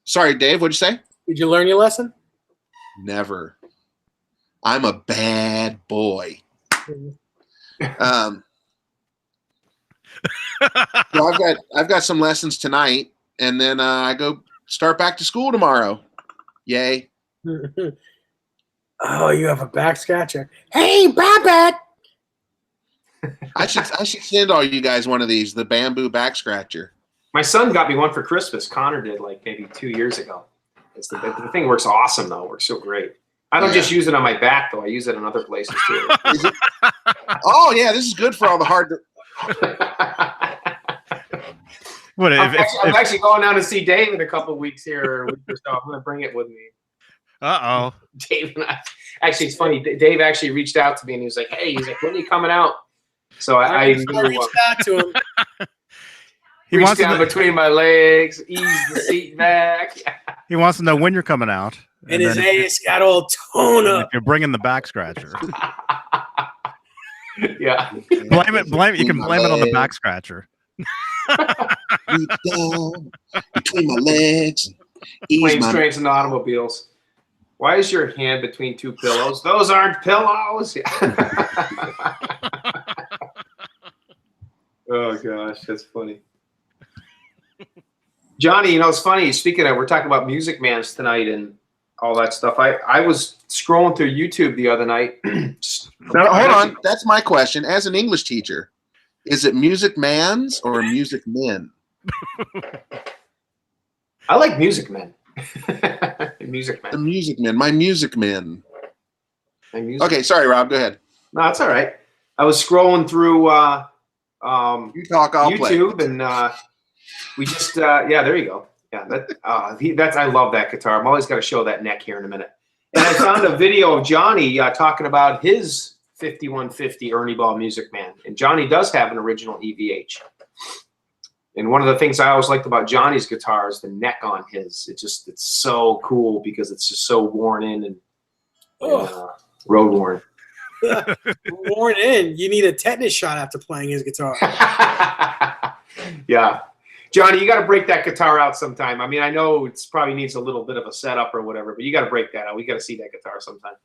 Speaker 3: Sorry, Dave. What'd you say?
Speaker 2: Did you learn your lesson?
Speaker 3: Never. I'm a bad boy. So I've got some lessons tonight, and then I go start back to school tomorrow. Yay!
Speaker 2: Oh, you have a back scratcher. Hey, Babette!
Speaker 3: I should send all you guys one of these, the bamboo back scratcher.
Speaker 1: My son got me one for Christmas. Connor did like maybe 2 years ago. The thing works awesome though. It works so great. I don't just use it on my back though. I use it in other places too.
Speaker 3: Oh yeah, this is good for all the hard.
Speaker 4: What
Speaker 1: I'm actually going down to see Dave in a couple of weeks here. I'm going to bring it with me.
Speaker 4: Uh-oh.
Speaker 1: Dave and I. Actually, it's funny. Dave actually reached out to me and he was like, "Hey," he's like, "when are you coming out?" So I reached
Speaker 2: out to him.
Speaker 4: He
Speaker 1: reached
Speaker 4: wants
Speaker 1: down between my legs, eased the seat back.
Speaker 4: He wants to know when you're coming out.
Speaker 2: And his ass got all toned up.
Speaker 4: If you're bringing the back scratcher.
Speaker 1: Yeah.
Speaker 4: Blame it. You can blame it on the back scratcher.
Speaker 3: Reach down between my legs.
Speaker 1: Planes, trains, and automobiles. Why is your hand between two pillows? Those aren't pillows. Oh gosh, that's funny. Johnny, you know, it's funny. Speaking of, we're talking about Music Mans tonight and all that stuff. I was scrolling through YouTube the other night.
Speaker 3: Now, hold on. That's my question. As an English teacher, is it Music Mans or Music Men?
Speaker 1: I like Music Men. Music
Speaker 3: The
Speaker 1: Men.
Speaker 3: Music Men, my Music Men.
Speaker 1: My music.
Speaker 3: Okay, sorry, Rob. Go ahead.
Speaker 1: No, that's all right. I was scrolling through
Speaker 3: You talk, I'll
Speaker 1: YouTube,
Speaker 3: play.
Speaker 1: and we just yeah, there you go. Yeah, that's I love that guitar. I'm always got to show that neck here in a minute. And I found a video of Johnny talking about his 5150 Ernie Ball Music Man, and Johnny does have an original EVH. And one of the things I always liked about Johnny's guitar is the neck on his. It's so cool because it's just so worn in and road worn.
Speaker 2: Worn in. You need a tetanus shot after playing his guitar.
Speaker 1: Yeah. Johnny, you got to break that guitar out sometime. I mean, I know it's probably needs a little bit of a setup or whatever, but you got to break that out. We got to see that guitar sometime.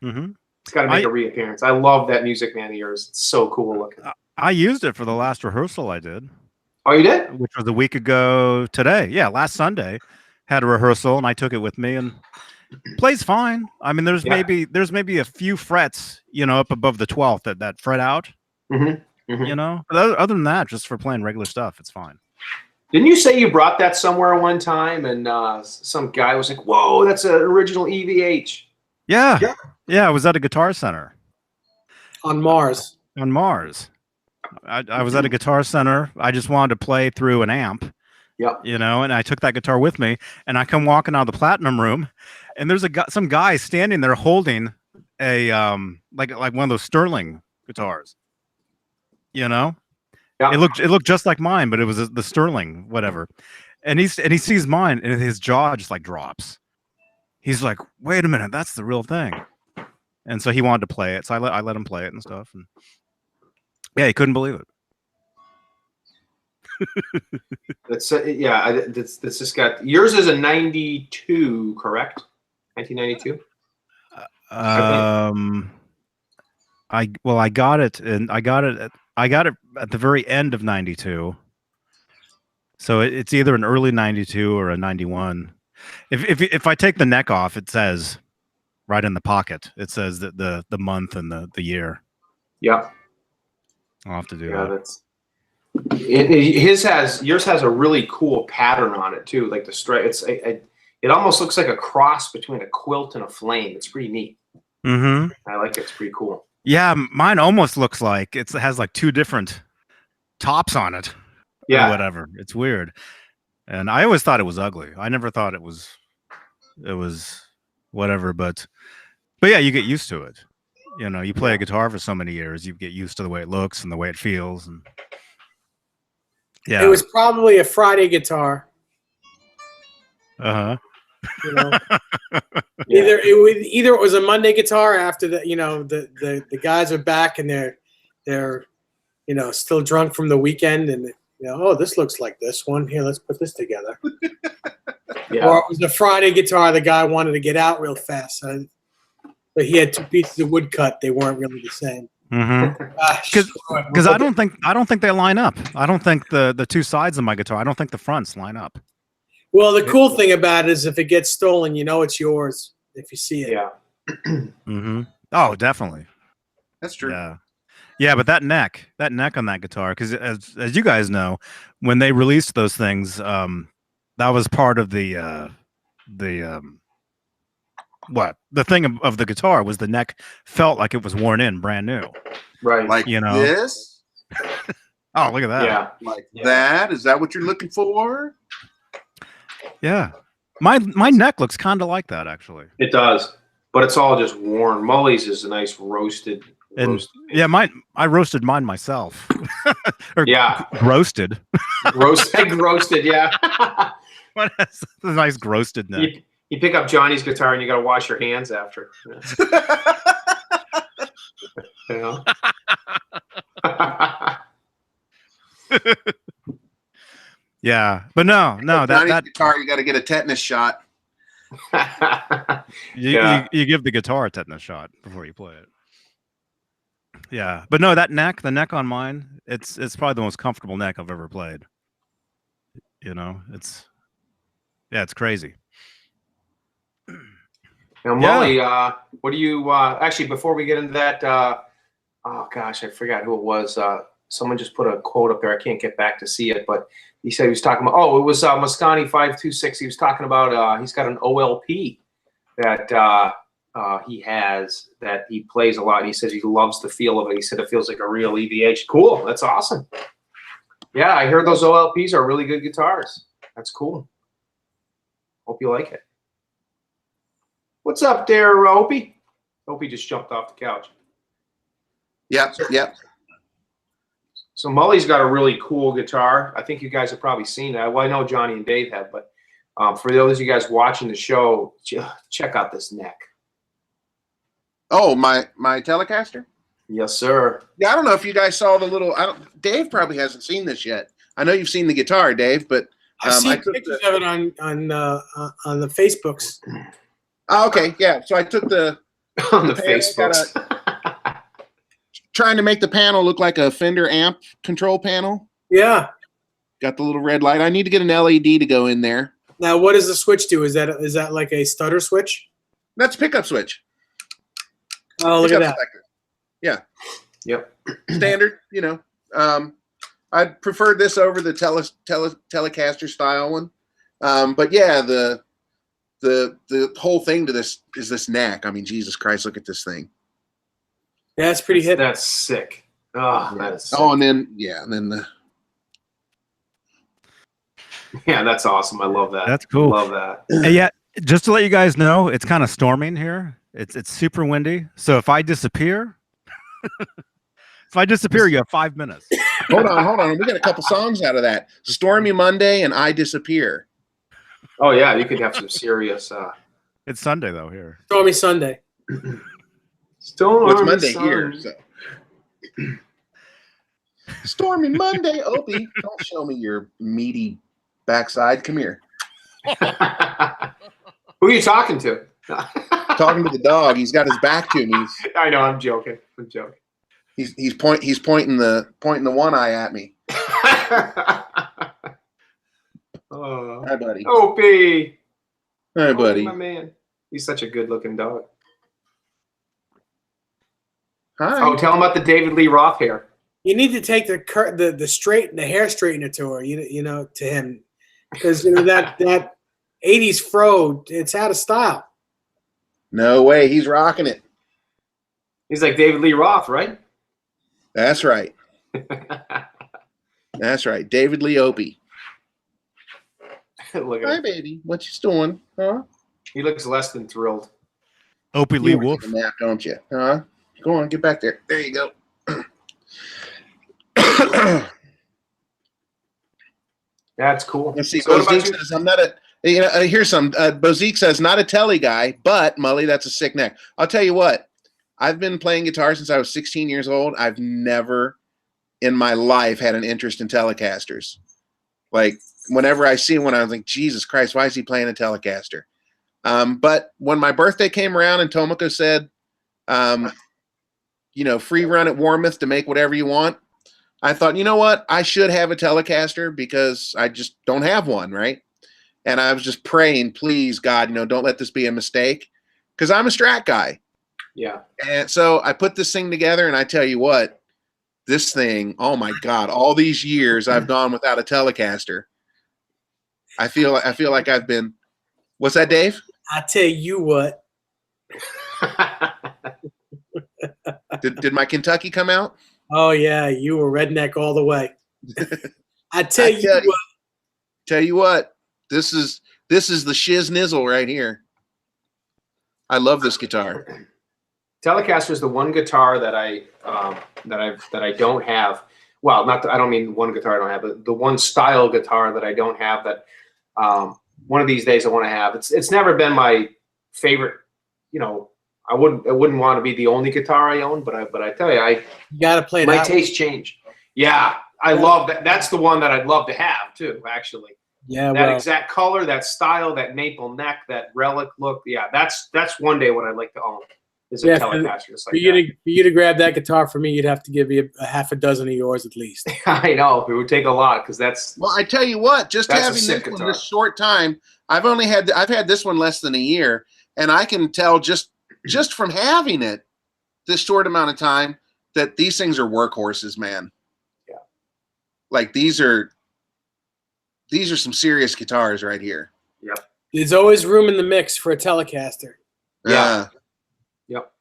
Speaker 4: Mm-hmm.
Speaker 1: It's got to make a reappearance. I love that Music Man of yours. It's so cool looking.
Speaker 4: I used it for the last rehearsal I did.
Speaker 1: Oh, you did?
Speaker 4: Which was a week ago today. Yeah, last Sunday. Had a rehearsal, and I took it with me, and plays fine. I mean, there's maybe a few frets, up above the 12th that fret out.
Speaker 1: Mm-hmm. Mm-hmm.
Speaker 4: But other than that, just for playing regular stuff, it's fine.
Speaker 1: Didn't you say you brought that somewhere one time, and some guy was like, "Whoa, that's an original EVH."
Speaker 4: Yeah. I was at a Guitar Center
Speaker 2: On Mars.
Speaker 4: on Mars. I was at a Guitar Center. I just wanted to play through an amp.
Speaker 1: Yep.
Speaker 4: And I took that guitar with me, and I come walking out of the Platinum room, and there's some guy standing there holding a like one of those Sterling guitars. Yeah. It looked just like mine, but it was the Sterling, whatever. And he sees mine, and his jaw just like drops. He's like, "Wait a minute, that's the real thing." And so he wanted to play it, so I let him play it and stuff. And yeah, he couldn't believe it.
Speaker 1: That's this just got yours is a 92, correct? 1992.
Speaker 4: I got it, and I got it at the very end of 92. So it's either an early 92 or a 91. If I take the neck off, it says right in the pocket. It says that the month and the year.
Speaker 1: Yep.
Speaker 4: I'll have to do
Speaker 1: Yeah,
Speaker 4: that.
Speaker 1: Yours has a really cool pattern on it too, like the stripe. It almost looks like a cross between a quilt and a flame. It's pretty neat.
Speaker 4: Mm-hmm.
Speaker 1: I like it. It's pretty cool.
Speaker 4: Yeah, mine almost looks like it has like two different tops on it.
Speaker 1: Yeah.
Speaker 4: Or whatever. It's weird. And I always thought it was ugly. I never thought it was whatever, but yeah, you get used to it. You play a guitar for so many years, you get used to the way it looks and the way it feels. And yeah.
Speaker 2: It was probably a Friday guitar.
Speaker 4: Uh-huh.
Speaker 2: Either it was a Monday guitar after the guys are back and they're still drunk from the weekend, and oh, this looks like this one. Here, let's put this together.
Speaker 1: Yeah.
Speaker 2: Or it was a Friday guitar. The guy wanted to get out real fast, but he had two pieces of wood cut. They weren't really the same.
Speaker 4: Because I don't think they line up. I don't think the two sides of my guitar. I don't think the fronts line up.
Speaker 2: Well, the cool thing about it is if it gets stolen, it's yours if you see it.
Speaker 1: Yeah.
Speaker 4: Mm-hmm. Oh, definitely.
Speaker 3: That's true.
Speaker 4: Yeah, but that neck on that guitar, because as you guys know, when they released those things, that was part of the thing of the guitar was the neck felt like it was worn in, brand new.
Speaker 1: Right.
Speaker 3: Like this?
Speaker 4: Oh, look at that.
Speaker 1: Yeah.
Speaker 3: Like that? Is that what you're looking for?
Speaker 4: Yeah. My neck looks kind of like that, actually.
Speaker 1: It does, but it's all just worn. Mully's is a nice roasted.
Speaker 4: Yeah, I roasted mine myself. Roasted.
Speaker 1: Roasted, yeah.
Speaker 4: What is a nice roasted neck?
Speaker 1: You pick up Johnny's guitar and you got to wash your hands after.
Speaker 4: Yeah, but no, that
Speaker 3: guitar, you got to get a tetanus shot.
Speaker 4: You give the guitar a tetanus shot before you play it. Yeah, but no, the neck on mine, it's probably the most comfortable neck I've ever played. It's crazy.
Speaker 1: Now, Mully, what do you actually before we get into that? Oh gosh, I forgot who it was. Someone just put a quote up there. I can't get back to see it, but he said he was talking about. Oh, it was Mosconi 526. He was talking about. He's got an OLP that he has that he plays a lot. And he says he loves the feel of it. He said it feels like a real EVH. Cool. That's awesome. Yeah, I heard those OLPs are really good guitars. That's cool. Hope you like it. What's up there, Opie? Opie just jumped off the couch.
Speaker 3: Yep, yep.
Speaker 1: So Mully's got a really cool guitar. I think you guys have probably seen that. Well, I know Johnny and Dave have, but for those of you guys watching the show, check out this neck.
Speaker 3: Oh, my Telecaster?
Speaker 1: Yes, sir.
Speaker 3: Yeah, I don't know if you guys saw the little. Dave probably hasn't seen this yet. I know you've seen the guitar, Dave, but
Speaker 2: I've seen pictures of it on the Facebooks.
Speaker 3: Oh, okay, yeah. So I took the
Speaker 1: On the Facebooks.
Speaker 3: Trying to make the panel look like a Fender amp control panel.
Speaker 2: Yeah.
Speaker 3: Got the little red light. I need to get an LED to go in there.
Speaker 2: Now, what does the switch do? Is that like a stutter switch?
Speaker 3: That's a pickup switch.
Speaker 2: Oh, look at that.
Speaker 3: Selector. Yeah.
Speaker 1: Yep.
Speaker 3: Standard, you know. I prefer this over the Telecaster style one. But yeah, the whole thing to this is this neck. I mean, Jesus Christ, look at this thing.
Speaker 2: Yeah, it's pretty hip.
Speaker 1: That's sick. Oh, that is sick.
Speaker 3: Oh, and then the
Speaker 1: yeah, that's awesome. I love that.
Speaker 4: That's cool.
Speaker 1: Love that.
Speaker 4: And yeah, just to let you guys know, it's kind of storming here. It's super windy. So if I disappear, you have 5 minutes.
Speaker 3: hold on. We got a couple songs out of that. Stormy Monday and I Disappear.
Speaker 1: Oh yeah, you could have some serious.
Speaker 4: It's Sunday though here.
Speaker 2: Stormy Sunday.
Speaker 1: Stormy
Speaker 3: It's Monday
Speaker 1: sun.
Speaker 3: here. So. Stormy Monday, Opie. Don't show me your meaty backside. Come here.
Speaker 1: Who are you talking to?
Speaker 3: Talking to the dog. He's got his back to me.
Speaker 1: I know. I'm joking. I'm joking.
Speaker 3: He's pointing the one eye at me.
Speaker 1: Oh,
Speaker 3: Hi, buddy.
Speaker 1: Opie.
Speaker 3: Hi, buddy.
Speaker 1: My man. He's such a good-looking dog.
Speaker 3: Hi.
Speaker 1: Oh, tell him about the David Lee Roth hair.
Speaker 2: You need to take the hair straightener to her. You know, to him, because you know that 80s fro, it's out of style.
Speaker 3: No way. He's rocking it.
Speaker 1: He's like David Lee Roth, right?
Speaker 3: That's right. That's right. David Lee Opie.
Speaker 1: Look at
Speaker 3: Hi,
Speaker 1: him.
Speaker 3: baby. What you doing? Huh?
Speaker 1: He looks less than thrilled.
Speaker 4: Opie Lee
Speaker 3: You wanna
Speaker 4: Wolf.
Speaker 3: take a nap, don't you? Huh? Go on, get back there. There you go.
Speaker 1: That's cool.
Speaker 3: Let's see.
Speaker 1: So what about
Speaker 3: Bozique
Speaker 1: you?
Speaker 3: says, I'm not a. You know, here's some. Bozique says, not a telly guy, but Mully, that's a sick neck. I'll tell you what. I've been playing guitar since I was 16 years old. I've never in my life had an interest in Telecasters. Like, whenever I see one, I was like, Jesus Christ, why is he playing a Telecaster? But when my birthday came around and Tomoko said, you know, free run at Warmouth to make whatever you want, I thought, you know what? I should have a Telecaster because I just don't have one, right? And I was just praying, please, God, you know, don't let this be a mistake, because I'm a Strat guy.
Speaker 1: Yeah.
Speaker 3: And so I put this thing together, and I tell you what, this thing, oh my God, all these years I've gone without a Telecaster. I feel like I've been. What's that, Dave?
Speaker 2: I tell you what.
Speaker 3: Did my Kentucky come out?
Speaker 2: Oh yeah, you were redneck all the way. I tell you what.
Speaker 3: Tell you what, this is the shiz nizzle right here. I love this guitar.
Speaker 1: Telecaster is the one guitar that I don't have. Well, not I don't mean one guitar I don't have, but the one style guitar that I don't have that one of these days I want to have. It's never been my favorite. You know, I wouldn't want to be the only guitar I own, but I tell you,
Speaker 2: You gotta play
Speaker 1: my
Speaker 2: that.
Speaker 1: taste changed. Yeah, I love that. That's the one that I'd love to have too. Actually,
Speaker 2: Yeah,
Speaker 1: that
Speaker 2: well,
Speaker 1: exact color, that style, that maple neck, that relic look. Yeah, that's one day what I'd like to own is a
Speaker 2: Yeah,
Speaker 1: Telecaster. Just like
Speaker 2: for
Speaker 1: that.
Speaker 2: you to grab that guitar for me, you'd have to give me a half a dozen of yours at least.
Speaker 1: I know it would take a lot because that's
Speaker 3: Well, I tell you what, just
Speaker 1: That's a
Speaker 3: having
Speaker 1: sick
Speaker 3: this one
Speaker 1: guitar.
Speaker 3: this short time, I've had this one less than a year, and I can tell just from having it this short amount of time that these things are workhorses, man.
Speaker 1: Yeah.
Speaker 3: Like these are these are some serious guitars right here.
Speaker 1: Yep.
Speaker 2: There's always room in the mix for a Telecaster.
Speaker 1: Yeah. Yep.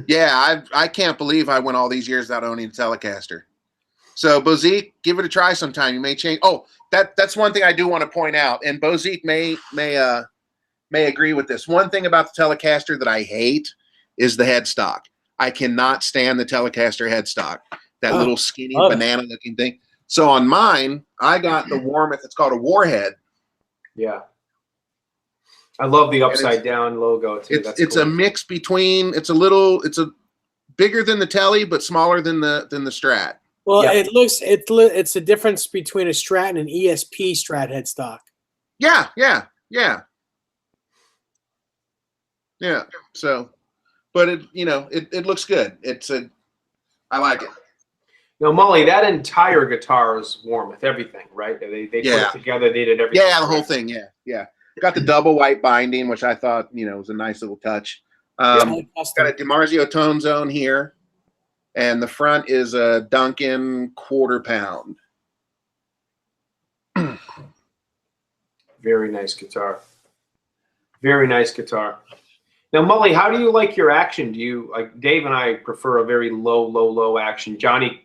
Speaker 3: Yeah, I can't believe I went all these years without owning a Telecaster. So Bozique, give it a try sometime. You may change. Oh, that's one thing I do want to point out, and Bozique may agree with this. One thing about the Telecaster that I hate is the headstock. I cannot stand the Telecaster headstock. That little skinny banana-looking thing. So on mine, I got the Warmoth. It's called a Warhead.
Speaker 1: Yeah. I love the upside down logo too.
Speaker 3: It's cool. A mix between. It's a bigger than the Tele, but smaller than the Strat.
Speaker 2: Well, it's a difference between a Strat and an ESP Strat headstock.
Speaker 3: Yeah. So, but it looks good. I like it.
Speaker 1: Now, Mully, that entire guitar is Warmoth, everything, right? They put it together. They did everything.
Speaker 3: Yeah, the whole thing. Yeah. Got the double white binding, which I thought was a nice little touch. Got a DiMarzio tone zone here, and the front is a Duncan quarter pound.
Speaker 1: Very nice guitar. Very nice guitar. Now, Mully, how do you like your action? Do you like Dave and I prefer a very low action? Johnny,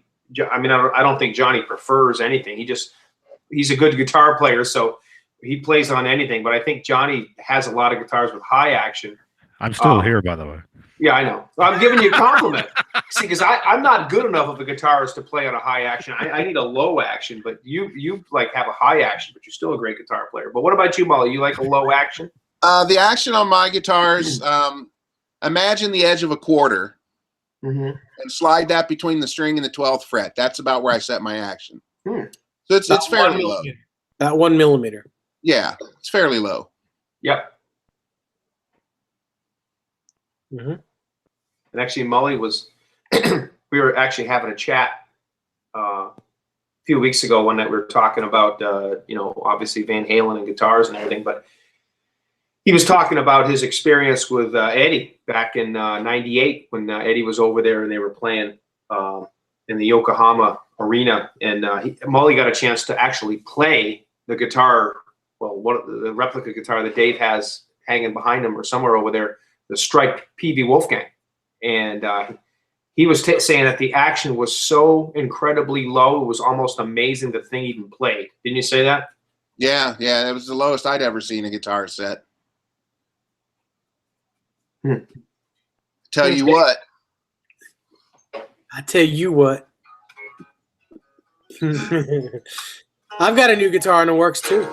Speaker 1: I mean, I don't think Johnny prefers anything. He's a good guitar player, so he plays on anything. But I think Johnny has a lot of guitars with high action.
Speaker 4: I'm still here, by the way.
Speaker 1: Yeah, I know. I'm giving you a compliment. See, because I'm not good enough of a guitarist to play on a high action. I need a low action, but you like have a high action, but you're still a great guitar player. But what about you, Mully? You like a low action?
Speaker 3: The action on my guitars, imagine the edge of a quarter and slide that between the string and the 12th fret. That's about where I set my action. So it's fairly low.
Speaker 2: About 1 millimeter.
Speaker 3: Yeah, it's fairly low.
Speaker 1: Yep. And actually, Mully was, we were actually having a chat a few weeks ago one night. We were talking about, obviously Van Halen and guitars and everything, but he was talking about his experience with Eddie back in '98 when Eddie was over there and they were playing in the Yokohama arena. And Mully got a chance to actually play the guitar, the replica guitar that Dave has hanging behind him or somewhere over there, the striped PV Wolfgang. And he was saying that the action was so incredibly low, it was almost amazing the thing even played. Didn't you say that?
Speaker 3: Yeah, it was the lowest I'd ever seen a guitar set. Tell you what.
Speaker 2: I tell you what. I've got a new guitar in the works too.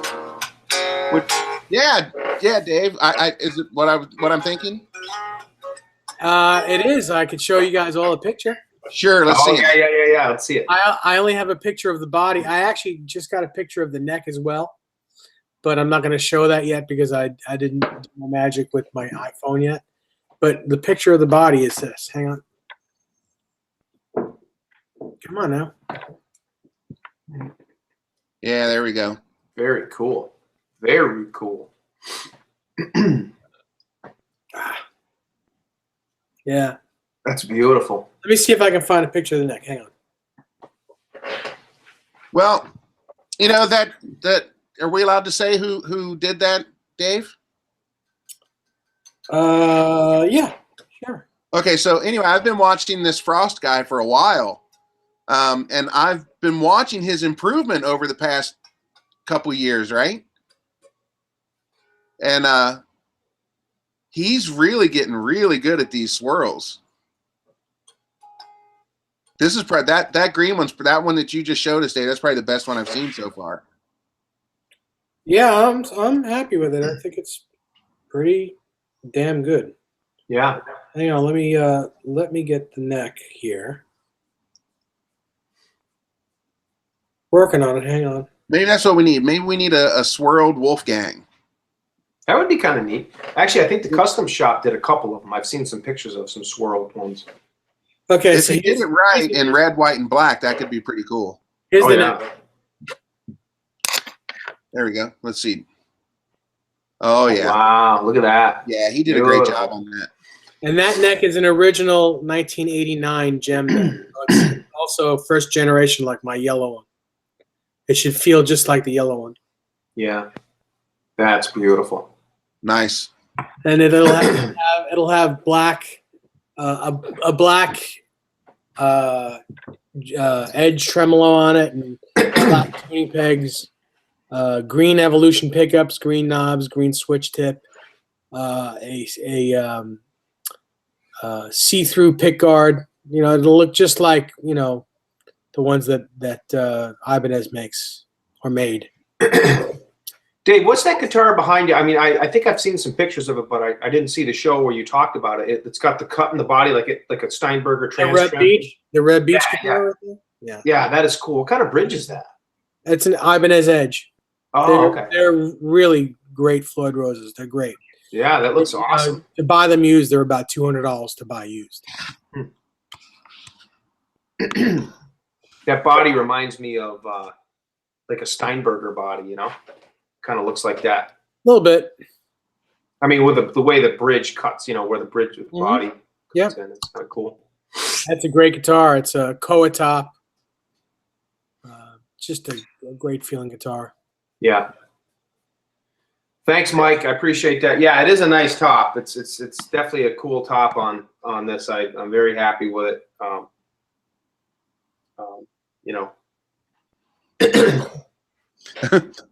Speaker 3: Yeah, Dave. Is it what I'm thinking?
Speaker 2: It is. I could show you guys all a picture.
Speaker 3: Sure, let's see it.
Speaker 1: Yeah. Let's see it.
Speaker 2: I only have a picture of the body. I actually just got a picture of the neck as well, but I'm not going to show that yet because I didn't do my magic with my iPhone yet. But the picture of the body is this. Hang on. Come on now.
Speaker 3: Yeah, there we go.
Speaker 1: Very cool. Very cool.
Speaker 2: Yeah.
Speaker 1: That's beautiful.
Speaker 2: Let me see if I can find a picture of the neck. Hang on.
Speaker 3: Well, that are we allowed to say who did that, Dave?
Speaker 2: Yeah, sure.
Speaker 3: Okay, so anyway, I've been watching this Frost guy for a while, and I've been watching his improvement over the past couple years, right? And he's really getting really good at these swirls. This is probably that green one's that one that you just showed us, Dave. That's probably the best one I've seen so far.
Speaker 2: Yeah, I'm happy with it. I think it's pretty damn good.
Speaker 1: Yeah.
Speaker 2: Hang on, let me get the neck here. Working on it. Hang on.
Speaker 3: Maybe that's what we need. Maybe we need a swirled Wolfgang.
Speaker 1: That would be kind of neat. Actually, I think the custom shop did a couple of them. I've seen some pictures of some swirled ones.
Speaker 2: Okay,
Speaker 3: if he did it right in red, white, and black, that could be pretty cool.
Speaker 2: Here's the neck.
Speaker 3: There we go. Let's see. Oh, yeah.
Speaker 1: Wow, look at that.
Speaker 3: Yeah, he did a great job on that.
Speaker 2: And that neck is an original 1989 gem neck. It's also first generation like my yellow one. It should feel just like the yellow one.
Speaker 1: Yeah, that's beautiful.
Speaker 3: Nice.
Speaker 2: And it'll have black a black edge tremolo on it, and black tuning pegs, green evolution pickups, green knobs, green switch tip, a see-through pick guard. You know, it'll look just like, you know, the ones that Ibanez makes or made.
Speaker 1: Dave, what's that guitar behind you? I mean, I think I've seen some pictures of it, but I didn't see the show where you talked about it. It's got the cut in the body like a Steinberger
Speaker 2: The Red Beach, guitar. Right there? Yeah.
Speaker 1: Yeah, that is cool. What kind of bridge is that?
Speaker 2: It's an Ibanez Edge.
Speaker 1: Oh, okay.
Speaker 2: They're really great Floyd Roses. They're great.
Speaker 1: Yeah, that looks awesome.
Speaker 2: To buy them used, they're about $200 to buy used.
Speaker 1: That body reminds me of like a Steinberger body, you know? Kind of looks like that.
Speaker 2: A little bit.
Speaker 1: I mean, with the way the bridge cuts, you know, where the bridge with the body cuts in, it's kind of cool.
Speaker 2: That's a great guitar. It's a Koa top. Just a great feeling guitar.
Speaker 1: Yeah. Thanks, Mike. I appreciate that. Yeah, it is a nice top. It's definitely a cool top on this. I'm very happy with it. You know.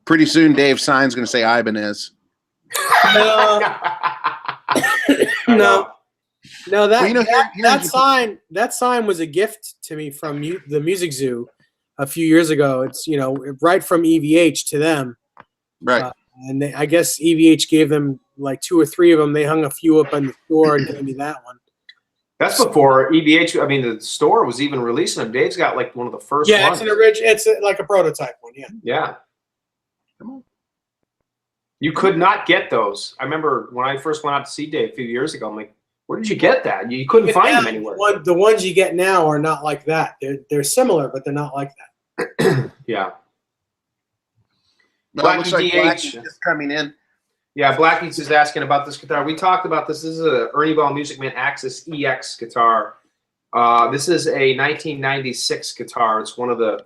Speaker 3: Pretty soon, Dave Sign's going to say Ibanez.
Speaker 2: No, that
Speaker 3: Well, you know,
Speaker 2: that sign was a gift to me from the Music Zoo a few years ago. It's, you know, right from EVH to them,
Speaker 3: Right.
Speaker 2: and I guess EVH gave them like 2 or 3 of them. They hung a few up in the store and gave me that one.
Speaker 1: That's before EVH. I mean, the store was even releasing them. Dave's got like one of the first
Speaker 2: Yeah,
Speaker 1: ones.
Speaker 2: it's like a prototype one. Yeah.
Speaker 1: Yeah. You could not get those. I remember when I first went out to see Dave a few years ago. I'm like, where did you get that? You couldn't find them anywhere.
Speaker 2: The ones you get now are not like that. They're similar, but they're not like that.
Speaker 1: Yeah.
Speaker 3: Well, it looks like
Speaker 1: DH.
Speaker 3: Blackie is coming in.
Speaker 1: Yeah, Blackie's is asking about this guitar. We talked about this. This is a Ernie Ball Music Man Axis EX guitar. This is a 1996 guitar. It's one of the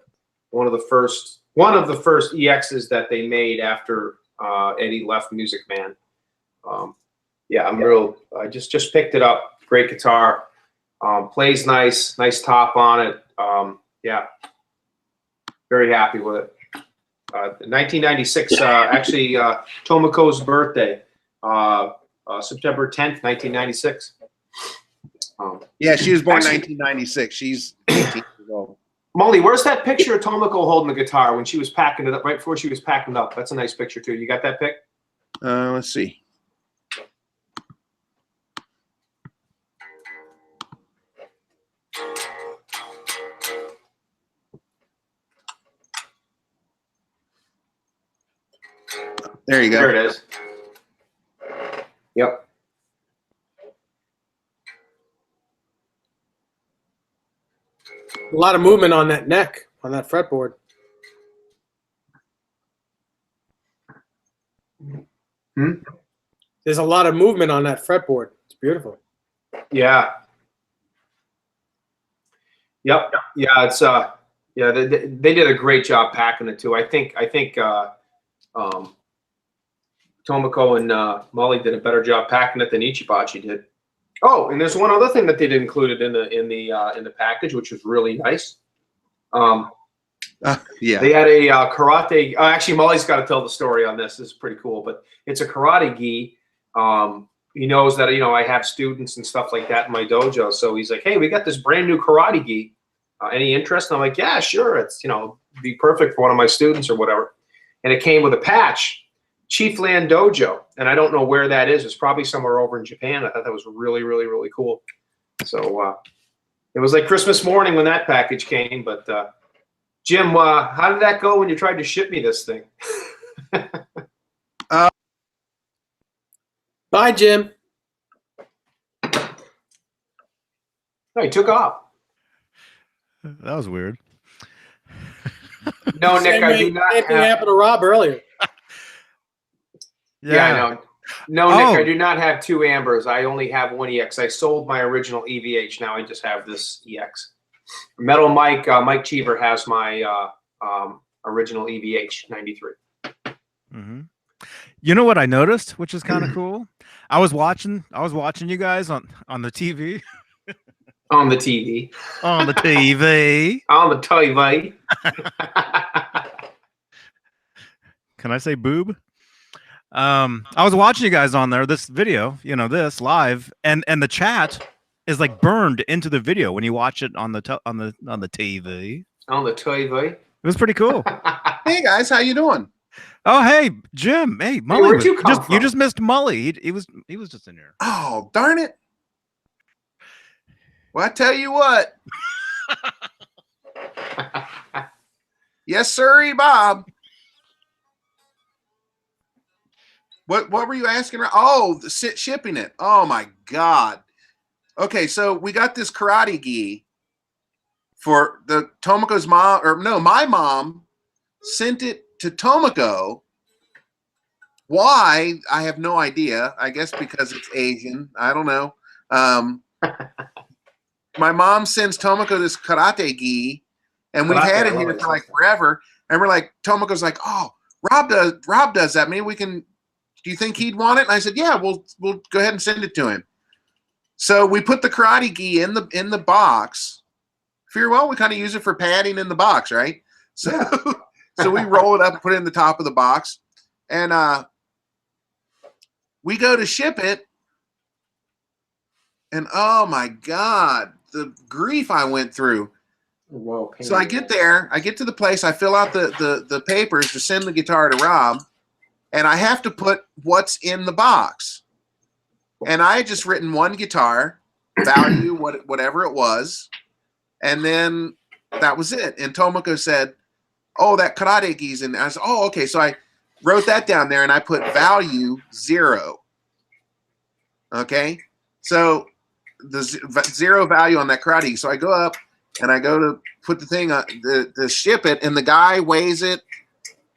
Speaker 1: first EXs that they made after Eddie left Music Man. Yeah, I just picked it up. Great guitar. Plays nice top on it. Yeah, very happy with it. 1996, actually, Tomoko's birthday, September 10th, 1996.
Speaker 3: Yeah, she was born 1996. She's 18 years old.
Speaker 1: Molly, where's that picture of Tomoko holding the guitar when she was packing it up, right before she was packing it up? That's a nice picture, too. You got that pic?
Speaker 3: Let's see. There you go.
Speaker 1: There it is. Yep.
Speaker 2: A lot of movement on that neck, on that fretboard. There's a lot of movement on that fretboard. It's beautiful.
Speaker 1: Yeah. Yep. Yeah, it's yeah, they did a great job packing it too. I think Tomoko and Molly did a better job packing it than Ichibachi did. Oh, and there's one other thing that they did included in the package, which was really nice.
Speaker 3: Yeah.
Speaker 1: They had a karate. Actually, Molly's got to tell the story on this. This is pretty cool, but it's a karate gi. He knows that, you know, I have students and stuff like that in my dojo, so he's like, "Hey, we got this brand new karate gi. Any interest?" And I'm like, "Yeah, sure. It's, you know, be perfect for one of my students or whatever." And it came with a patch, Chief Land Dojo, and I don't know where that is. It's probably somewhere over in Japan. I thought that was really, really, really cool. So it was like Christmas morning when that package came. But Jim, how did that go when you tried to ship me this thing?
Speaker 2: Bye, Jim.
Speaker 1: No, he took off.
Speaker 4: That was weird.
Speaker 1: No, Nick, I do not
Speaker 2: Same thing
Speaker 1: have.
Speaker 2: happened to Rob earlier.
Speaker 1: Yeah, I know. No, Nick, I do not have 2 Ambers. I only have 1 EX. I sold my original EVH. Now I just have this EX. Metal Mike, Mike Cheever has my original EVH 93.
Speaker 4: Mm-hmm. You know what I noticed, which is kind of cool? I was watching you guys on the TV.
Speaker 1: On the TV.
Speaker 4: On the TV.
Speaker 1: On the TV.
Speaker 4: Can I say boob? I was watching you guys on there, this video, this live, and the chat is like burned into the video when you watch it on the TV.
Speaker 1: On the TV.
Speaker 4: It was pretty cool.
Speaker 3: Hey guys, how you doing?
Speaker 4: Oh, hey, Jim. Hey, Mully.
Speaker 1: Where'd you come from?
Speaker 4: You just missed Mully. He was just in here.
Speaker 3: Oh, darn it. Well, I tell you what. Yes, sir, Bob. What were you asking? Oh, shipping it. Oh my God. Okay, so we got this karate gi for the Tomoko's mom, or no, my mom sent it to Tomoko. Why? I have no idea. I guess because it's Asian. I don't know. My mom sends Tomoko this karate gi, and we've had it here for like forever. And we're like, Tomoko's like, oh, Rob does that. Maybe we can. Do you think he'd want it? And I said, yeah, we'll go ahead and send it to him. So we put the karate gi in the box. Figure, well, we kind of use it for padding in the box, right? So so we roll it up and put it in the top of the box, and we go to ship it, and oh my God, the grief I went through.
Speaker 1: Whoa,
Speaker 3: so I get there, I get to the place, I fill out the papers to send the guitar to Rob, and I have to put what's in the box. And I had just written one guitar, value, whatever it was, and then that was it. And Tomoko said, oh, that karate gi's in there. I said, oh, okay. So I wrote that down there, and I put value 0. Okay? So the 0 value on that karate. So I go up, and I go to put the thing on, to ship it, and the guy weighs it,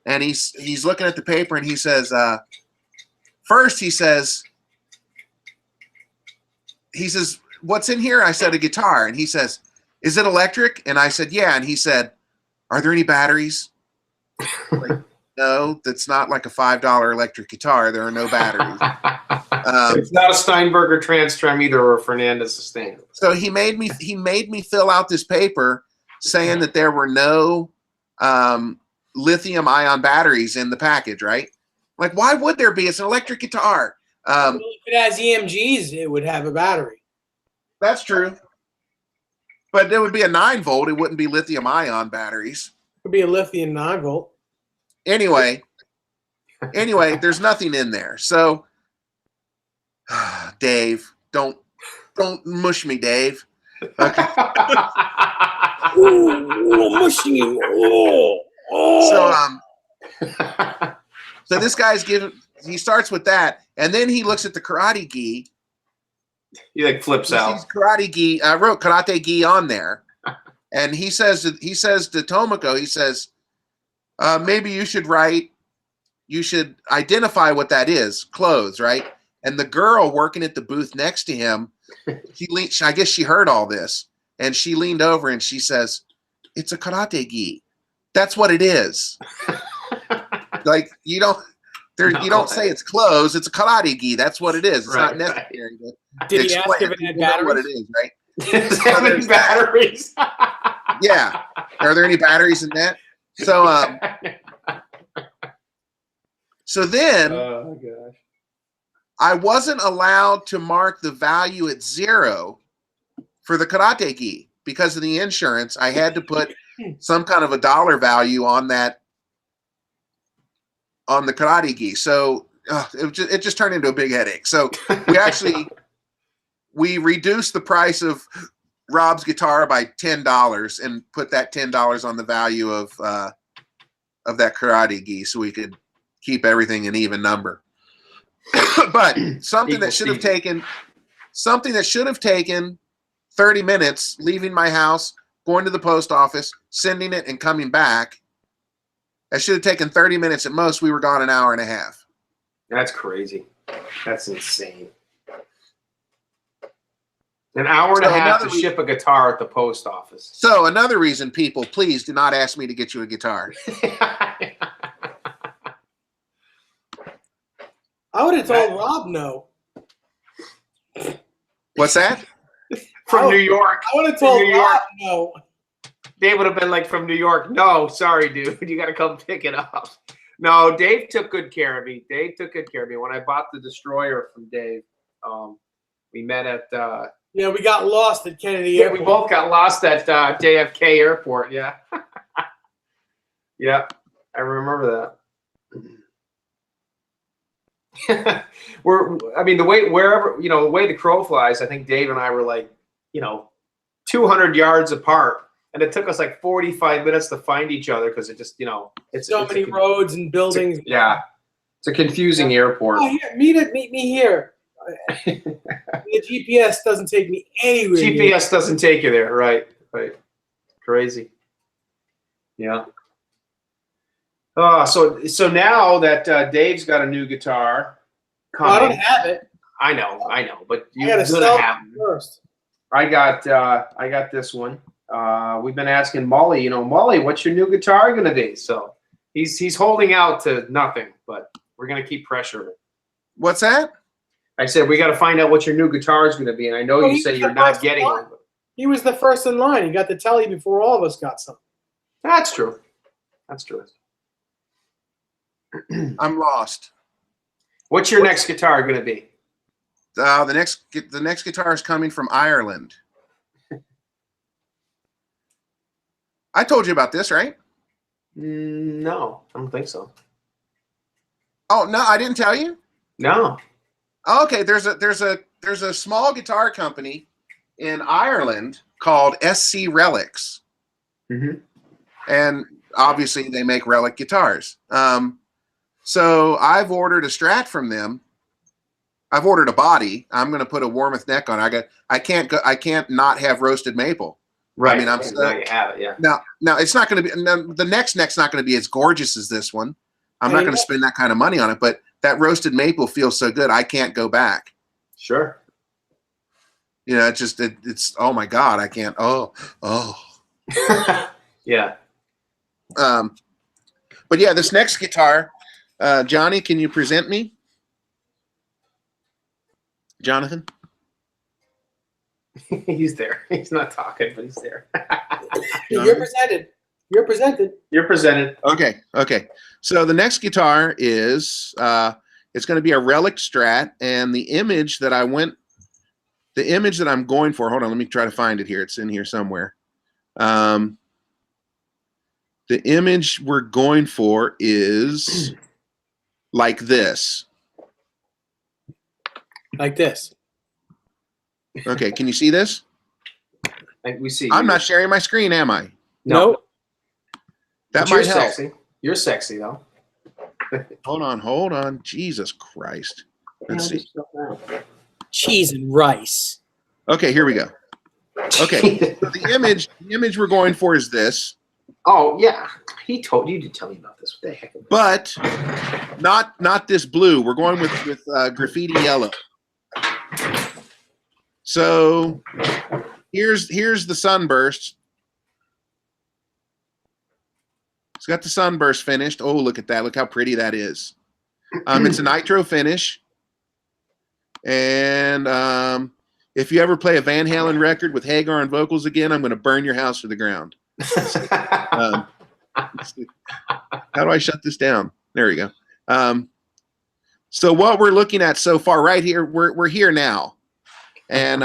Speaker 3: and he's looking at the paper, and he says, first he says, what's in here? I said, a guitar. And he says, is it electric? And I said, yeah. And he said, are there any batteries? Like, no, that's not like a $5 electric guitar. There are no batteries.
Speaker 1: It's not a Steinberger Transtrem either, or a Fernandez Sustainable.
Speaker 3: So he made me fill out this paper saying that there were no lithium ion batteries in the package, right? Like, why would there be? It's an electric guitar.
Speaker 2: If it has EMGs, it would have a battery.
Speaker 3: That's true. But it would be a 9-volt. It wouldn't be lithium ion batteries.
Speaker 2: It could be a lithium 9-volt.
Speaker 3: Anyway, there's nothing in there. So, Dave, don't mush me, Dave. Okay.
Speaker 2: Ooh, mushing you. Oh.
Speaker 3: So this guy's he starts with that, and then he looks at the karate gi.
Speaker 1: He like flips out.
Speaker 3: Karate gi. I wrote karate gi on there, and he says to Tomoko, he says, maybe you should identify what that is. Clothes, right? And the girl working at the booth next to him, I guess she heard all this, and she leaned over and she says, it's a karate gi. That's what it is. Like, you don't say it's clothes. It's a karate gi. That's what it is. It's not necessary.
Speaker 2: Did he ask if it had batteries?
Speaker 3: What it is, right?
Speaker 1: Does it have any batteries?
Speaker 3: Yeah. Are there any batteries in that? So, so then,
Speaker 1: oh gosh,
Speaker 3: I wasn't allowed to mark the value at 0 for the karate gi because of the insurance. I had to put some kind of a dollar value on that, on the karate gi. So it just turned into a big headache. So we reduced the price of Rob's guitar by $10 and put that $10 on the value of that karate gi, so we could keep everything an even number. But something that should have taken 30 minutes, leaving my house, going to the post office, sending it, and coming back. That should have taken 30 minutes at most. We were gone an hour and a half.
Speaker 1: that's crazy. That's insane. An hour and a half to ship a guitar at the post office.
Speaker 3: So another reason, people, please do not ask me to get you a guitar.
Speaker 2: I would have told Rob no.
Speaker 3: What's that?
Speaker 1: From New York.
Speaker 2: I would have told
Speaker 1: New
Speaker 2: Rob
Speaker 1: York.
Speaker 2: no.
Speaker 1: Dave would have been like, from New York. No, sorry, dude. You got to come pick it up. No, Dave took good care of me. Dave took good care of me. When I bought the Destroyer from Dave, we met at
Speaker 2: Yeah, we got lost at Kennedy
Speaker 1: yeah,
Speaker 2: Airport.
Speaker 1: we both got lost at JFK Airport. Yeah. Yeah, I remember that. I mean, the way the way the crow flies, I think Dave and I were like, 200 yards apart, and it took us like 45 minutes to find each other because it just, it's
Speaker 2: so many roads and buildings.
Speaker 1: It's a confusing airport.
Speaker 2: Oh, here, meet me here. The GPS doesn't take me anywhere.
Speaker 1: GPS doesn't take you there, right? Crazy. Yeah. So now that Dave's got a new guitar coming,
Speaker 2: I don't have it.
Speaker 1: I know, but you
Speaker 2: gotta
Speaker 1: gotta
Speaker 2: sell
Speaker 1: have
Speaker 2: it first.
Speaker 1: I got this one. We've been asking Mully, Mully, what's your new guitar gonna be? So he's holding out to nothing, but we're gonna keep pressuring.
Speaker 3: What's that?
Speaker 1: I said we got to find out what your new guitar is going to be, and I know you say you're not getting one.
Speaker 2: He was the first in line. He got the telly before all of us got something.
Speaker 1: That's true. That's true.
Speaker 3: I'm lost.
Speaker 1: What's your next guitar going to be?
Speaker 3: The next guitar is coming from Ireland. I told you about this, right?
Speaker 1: No, I don't think so.
Speaker 3: Oh no, I didn't tell you.
Speaker 1: No.
Speaker 3: Okay, there's a small guitar company in Ireland called SC Relics, and obviously they make relic guitars. So I've ordered a Strat from them. I've ordered a body. I'm going to put a Warmoth neck on. I can't not have roasted maple.
Speaker 1: Right.
Speaker 3: I mean,
Speaker 1: now you have it. Yeah.
Speaker 3: Now it's not going to be. The next neck's not going to be as gorgeous as this one. I'm not going to spend that kind of money on it, but that roasted maple feels so good, I can't go back.
Speaker 1: Sure.
Speaker 3: It's oh my God, I can't. Oh.
Speaker 1: Yeah.
Speaker 3: But yeah, this next guitar, Johnny, can you present me? Jonathan?
Speaker 1: He's there. He's not talking, but he's there.
Speaker 2: You're presented. You're presented.
Speaker 1: You're presented.
Speaker 3: Okay. So the next guitar is it's going to be a Relic Strat, and the image that I'm going for. Hold on, let me try to find it here. It's in here somewhere. The image we're going for is like this.
Speaker 2: Like this.
Speaker 3: Okay, can you see this?
Speaker 1: We see.
Speaker 3: I'm not sharing my screen, am I?
Speaker 2: No.
Speaker 3: That
Speaker 1: But
Speaker 3: might
Speaker 1: you're
Speaker 3: help.
Speaker 1: sexy. You're sexy though.
Speaker 3: Hold on. Jesus Christ. Let's see.
Speaker 2: Cheese and rice.
Speaker 3: Okay, here we go. Okay, so the image we're going for is this.
Speaker 1: Oh yeah, he told you to tell me about this. What the heck?
Speaker 3: But not this blue. We're going with graffiti yellow. So here's the sunburst. It's got the sunburst finished. Oh, look at that. Look how pretty that is. It's a nitro finish. And if you ever play a Van Halen record with Hagar on vocals again, I'm going to burn your house to the ground. How do I shut this down? There we go. So what we're looking at so far right here, we're here now. And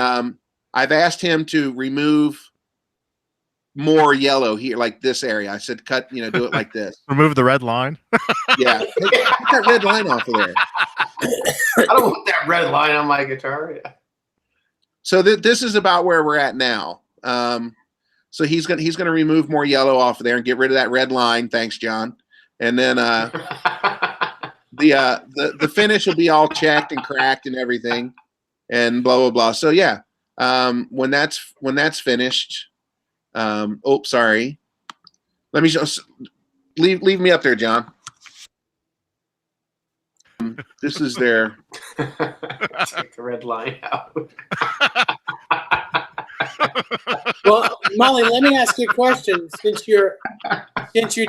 Speaker 3: I've asked him to remove more yellow here, like this area. I said, do it like this.
Speaker 4: Remove the red line.
Speaker 3: Yeah. Take that red line off of there.
Speaker 1: I don't want that red line on my guitar. Yeah.
Speaker 3: So this is about where we're at now. So he's gonna remove more yellow off of there and get rid of that red line. Thanks, John. And then the finish will be all checked and cracked and everything, and blah blah blah. So yeah, when that's finished, oh sorry, let me just leave me up there, John. This is their
Speaker 1: Take the red line out.
Speaker 2: Well, Molly, let me ask you a question. Since you're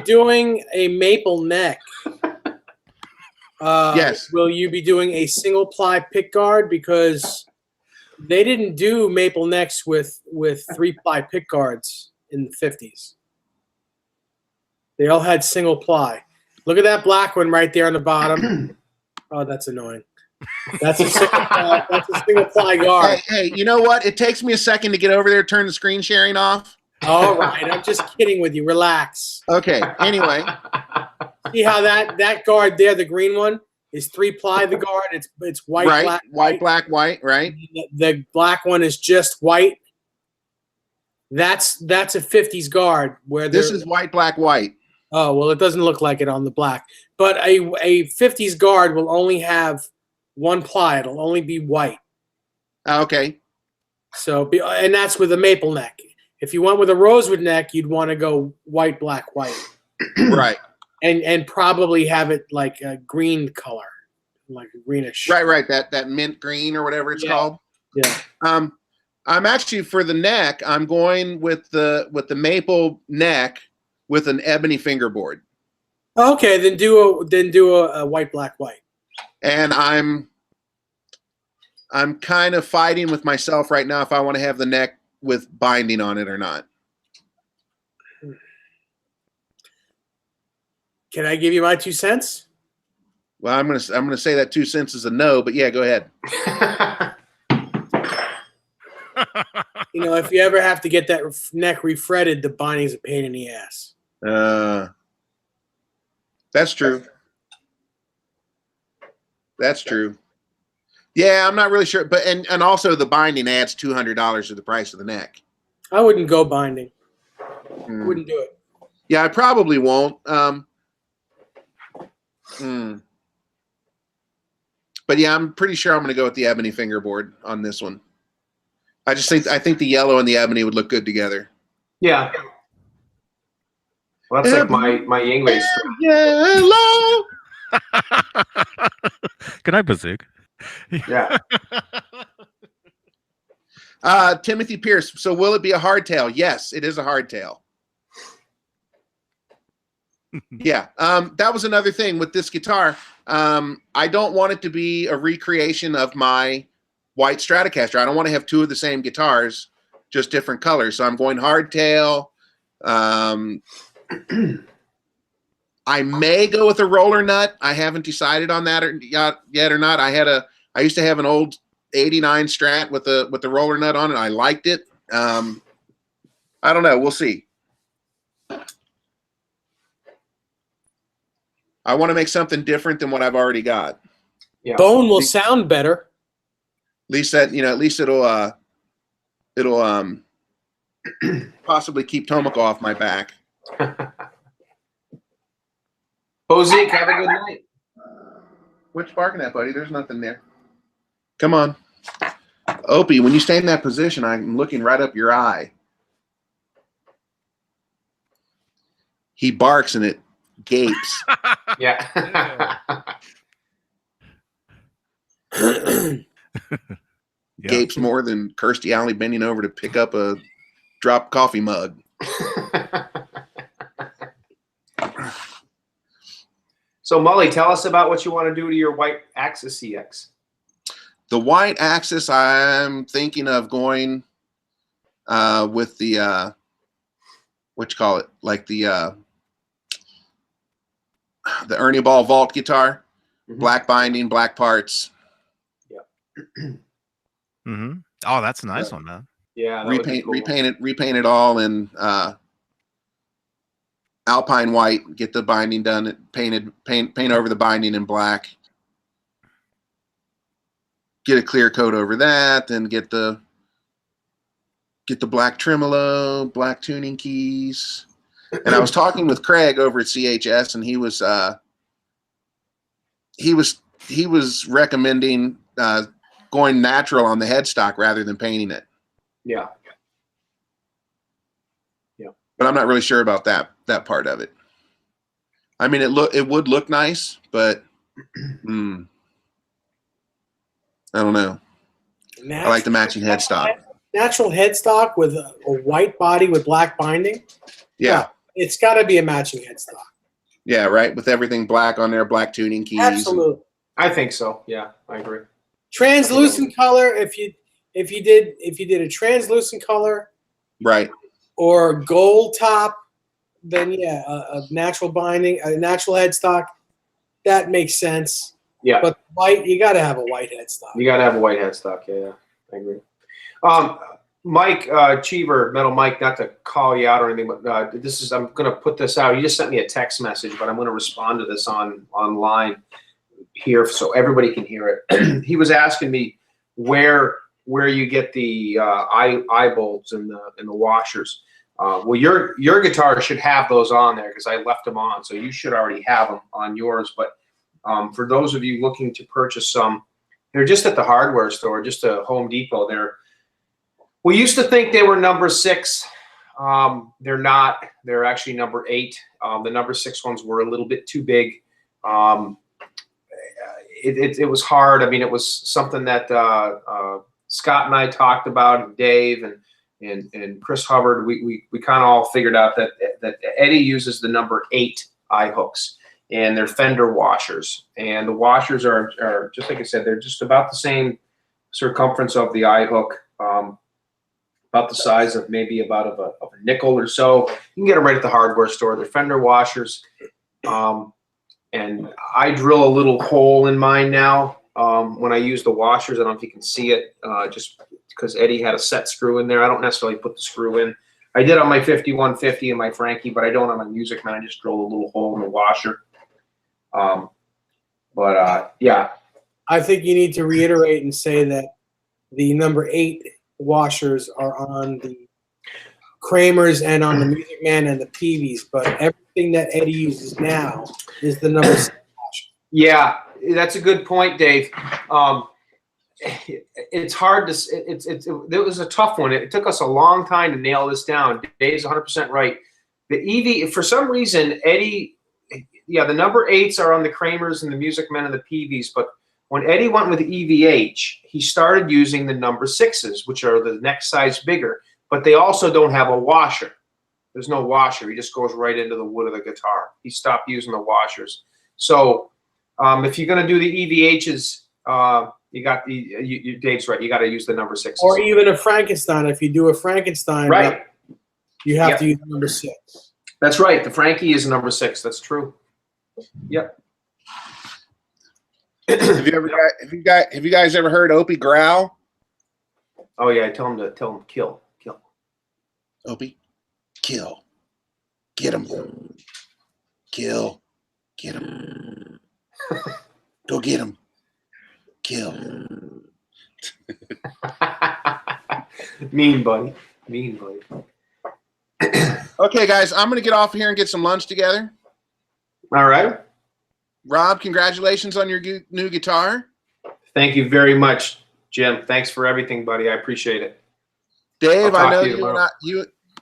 Speaker 2: doing a maple neck,
Speaker 3: Yes.
Speaker 2: Will you be doing a single ply pick guard? Because they didn't do maple necks with 3-ply pick guards in the 50s. They all had single ply. Look at that black one right there on the bottom. Oh, that's annoying. That's a single ply guard.
Speaker 3: Hey, you know what? It takes me a second to get over there, turn the screen sharing off.
Speaker 2: All right, I'm just kidding with you. Relax.
Speaker 3: Okay. Anyway,
Speaker 2: See how that guard there, the green one, is 3-ply. The guard, it's white,
Speaker 3: right,
Speaker 2: black,
Speaker 3: white, black, white, right?
Speaker 2: The black one is just white. That's a 50s guard where
Speaker 3: This is white, black, white.
Speaker 2: Oh well, it doesn't look like it on the black. But a 50s guard will only have 1 ply. It'll only be white.
Speaker 3: Okay.
Speaker 2: So and that's with a maple neck. If you went with a rosewood neck, you'd want to go white, black, white.
Speaker 3: Right.
Speaker 2: And probably have it like a green color, like a greenish.
Speaker 3: Right. That mint green or whatever it's called.
Speaker 2: Yeah.
Speaker 3: I'm actually for the neck. I'm going with the maple neck with an ebony fingerboard.
Speaker 2: Okay, then do a white, black, white.
Speaker 3: And I'm kind of fighting with myself right now if I want to have the neck with binding on it or not.
Speaker 2: Can I give you my 2 cents?
Speaker 3: Well, I'm gonna say that 2 cents is a no, but yeah, go ahead.
Speaker 2: You know, if you ever have to get that neck refretted, the binding's a pain in the ass.
Speaker 3: That's true. That's true. Yeah, I'm not really sure, but and also the binding adds $200 to the price of the neck.
Speaker 2: I wouldn't go binding. Wouldn't do it.
Speaker 3: Yeah, I probably won't. But yeah, I'm pretty sure I'm going to go with the ebony fingerboard on this one. I think the yellow and the ebony would look good together.
Speaker 1: Yeah. Well, that's like my English.
Speaker 3: Yellow.
Speaker 4: Good night, Bazig.
Speaker 1: Yeah.
Speaker 3: Timothy Pierce. So will it be a hardtail? Yes, it is a hardtail. Yeah. That was another thing with this guitar. I don't want it to be a recreation of my white Stratocaster. I don't want to have 2 of the same guitars, just different colors. So I'm going hardtail. I may go with a roller nut. I haven't decided on that yet or not. I used to have an old 89 Strat with the roller nut on it. I liked it. I don't know. We'll see. I want to make something different than what I've already got.
Speaker 1: Yeah.
Speaker 2: Bone will sound better.
Speaker 3: At least it'll possibly keep Tomoko off my back.
Speaker 1: Bozique, have a good night.
Speaker 3: What you barking at, buddy? There's nothing there. Come on. Opie, when you stay in that position, I'm looking right up your eye. He barks and it gapes.
Speaker 1: Yeah.
Speaker 3: Gapes more than Kirstie Alley bending over to pick up a drop coffee mug.
Speaker 1: So, Mully, tell us about what you want to do to your white Axis CX.
Speaker 3: The white Axis, I'm thinking of going with the what you call it, like the Ernie Ball vault guitar, black binding, black parts.
Speaker 1: Yep.
Speaker 4: Oh, that's a nice one, man.
Speaker 1: Yeah.
Speaker 3: Repaint it all in Alpine white. Get the binding done. Paint over the binding in black. Get a clear coat over that. Then get the black tremolo, black tuning keys. And I was talking with Craig over at CHS, and he was recommending going natural on the headstock rather than painting it.
Speaker 1: Yeah.
Speaker 3: But I'm not really sure about that part of it. I mean, it would look nice, but I don't know. I like the matching headstock.
Speaker 2: Natural headstock with a white body with black binding.
Speaker 3: Yeah.
Speaker 2: It's got to be a matching headstock.
Speaker 3: Yeah, right. With everything black on there, black tuning keys.
Speaker 2: Absolutely.
Speaker 1: I think so. Yeah, I agree.
Speaker 2: Translucent color. If you did a translucent color,
Speaker 3: Right.
Speaker 2: or gold top, then yeah, a natural binding, a natural headstock, that makes sense.
Speaker 1: Yeah.
Speaker 2: But white, you got to have a white headstock.
Speaker 1: You got to have a white headstock. Yeah, I agree. Mike Cheever, Metal Mike, not to call you out or anything, but I'm going to put this out. You just sent me a text message, but I'm going to respond to this online here so everybody can hear it. He was asking me where you get the eye bolts and the washers. Well, your guitar should have those on there because I left them on, so you should already have them on yours. But for those of you looking to purchase some, they're just at the hardware store, just a Home Depot. We used to think they were number 6. They're not. They're actually number 8. The number 6 ones were a little bit too big. It was hard. I mean, it was something that Scott and I talked about, and Dave and Chris Hubbard. We kind of all figured out that Eddie uses the number 8 eye hooks, and they're fender washers. And the washers are just like I said, they're just about the same circumference of the eye hook. About the size of maybe about of a nickel or so. You can get them right at the hardware store. They're fender washers. And I drill a little hole in mine now when I use the washers. I don't know if you can see it, just because Eddie had a set screw in there. I don't necessarily put the screw in. I did on my 5150 and my Frankie, but I don't on my Music Man. I just drill a little hole in the washer. Yeah.
Speaker 2: I think you need to reiterate and say that the number 8 washers are on the Kramers and on the Music Man and the Peavies, but everything that Eddie uses now is the number 6 washer.
Speaker 1: Yeah, that's a good point, Dave. It's hard to. It was a tough one. It took us a long time to nail this down. Dave's 100% right. The EV, for some reason, Eddie. Yeah, the number 8s are on the Kramers and the Music Men and the Peavies, but when Eddie went with the EVH, he started using the number 6s, which are the next size bigger, but they also don't have a washer. There's no washer. He just goes right into the wood of the guitar. He stopped using the washers. So if you're going to do the EVHs, Dave's right. You got to use the number 6s.
Speaker 2: Or even a Frankenstein. If you do a Frankenstein,
Speaker 1: right,
Speaker 2: you have to use number 6.
Speaker 1: That's right. The Frankie is number 6. That's true. Yep.
Speaker 3: Have you guys ever heard Opie growl?
Speaker 1: Oh yeah, tell him kill.
Speaker 3: Opie, kill, get him, kill, get him, go get him, kill.
Speaker 1: Mean buddy.
Speaker 3: Okay, guys, I'm gonna get off here and get some lunch together.
Speaker 1: All right.
Speaker 3: Rob, congratulations on your new guitar.
Speaker 1: Thank you very much, Jim. Thanks for everything, buddy. I appreciate it.
Speaker 3: Dave, I know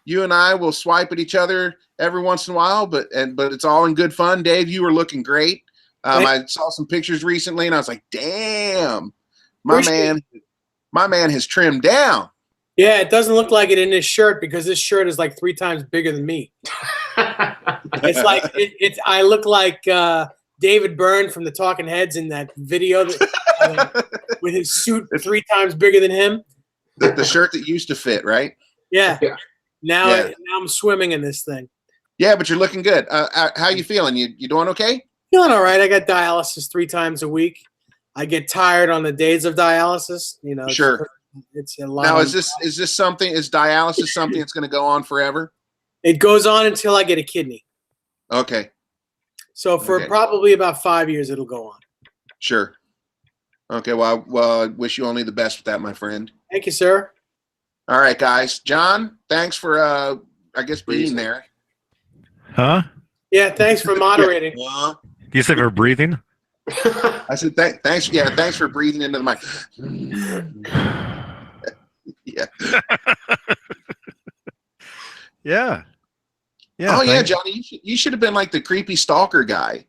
Speaker 3: you and I will swipe at each other every once in a while, but it's all in good fun. Dave, you were looking great. I saw some pictures recently, and I was like, "Damn, my man has trimmed down."
Speaker 2: Yeah, it doesn't look like it in this shirt because this shirt is like 3 times bigger than me. It's like I look like David Byrne from the Talking Heads in that video with his suit 3 times bigger than him.
Speaker 3: The shirt that used to fit, right?
Speaker 2: Yeah. Now I'm swimming in this thing.
Speaker 3: Yeah, but you're looking good. How you feeling? You doing okay?
Speaker 2: Feeling all right. I got dialysis 3 times a week. I get tired on the days of dialysis. You know.
Speaker 3: Sure.
Speaker 2: It's a lot.
Speaker 3: Now, is dialysis something that's going to go on forever?
Speaker 2: It goes on until I get a kidney.
Speaker 3: Okay.
Speaker 2: So for probably about 5 years, it'll go on.
Speaker 3: Sure. Okay. Well, I wish you only the best with that, my friend.
Speaker 2: Thank you, sir.
Speaker 3: All right, guys. John, thanks for being there.
Speaker 4: Huh?
Speaker 2: Yeah. Thanks for moderating.
Speaker 4: You said we're breathing?
Speaker 3: I said thanks. Yeah, thanks for breathing into the mic. Yeah.
Speaker 4: Yeah.
Speaker 3: Oh yeah, Johnny, you should have been like the creepy stalker guy.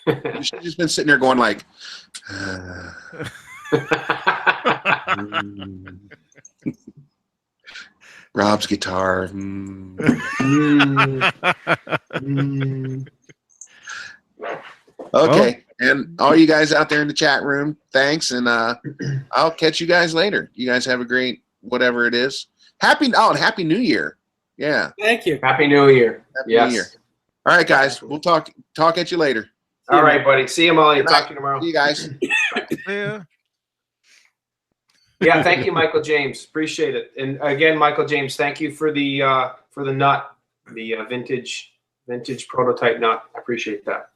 Speaker 3: You should have just been sitting there going like, Rob's guitar. Okay. And all you guys out there in the chat room, thanks. And I'll catch you guys later. You guys have a great whatever it is. Happy New Year. Yeah.
Speaker 2: Thank you.
Speaker 1: Happy New Year.
Speaker 3: Happy New Year. All right, guys. We'll talk at you later.
Speaker 1: All right, buddy. See you, Molly. Talk to you tomorrow.
Speaker 3: See you guys.
Speaker 4: Yeah.
Speaker 1: Yeah, thank you, Michael James. Appreciate it. And again, Michael James, thank you for the nut, the vintage prototype nut. I appreciate that.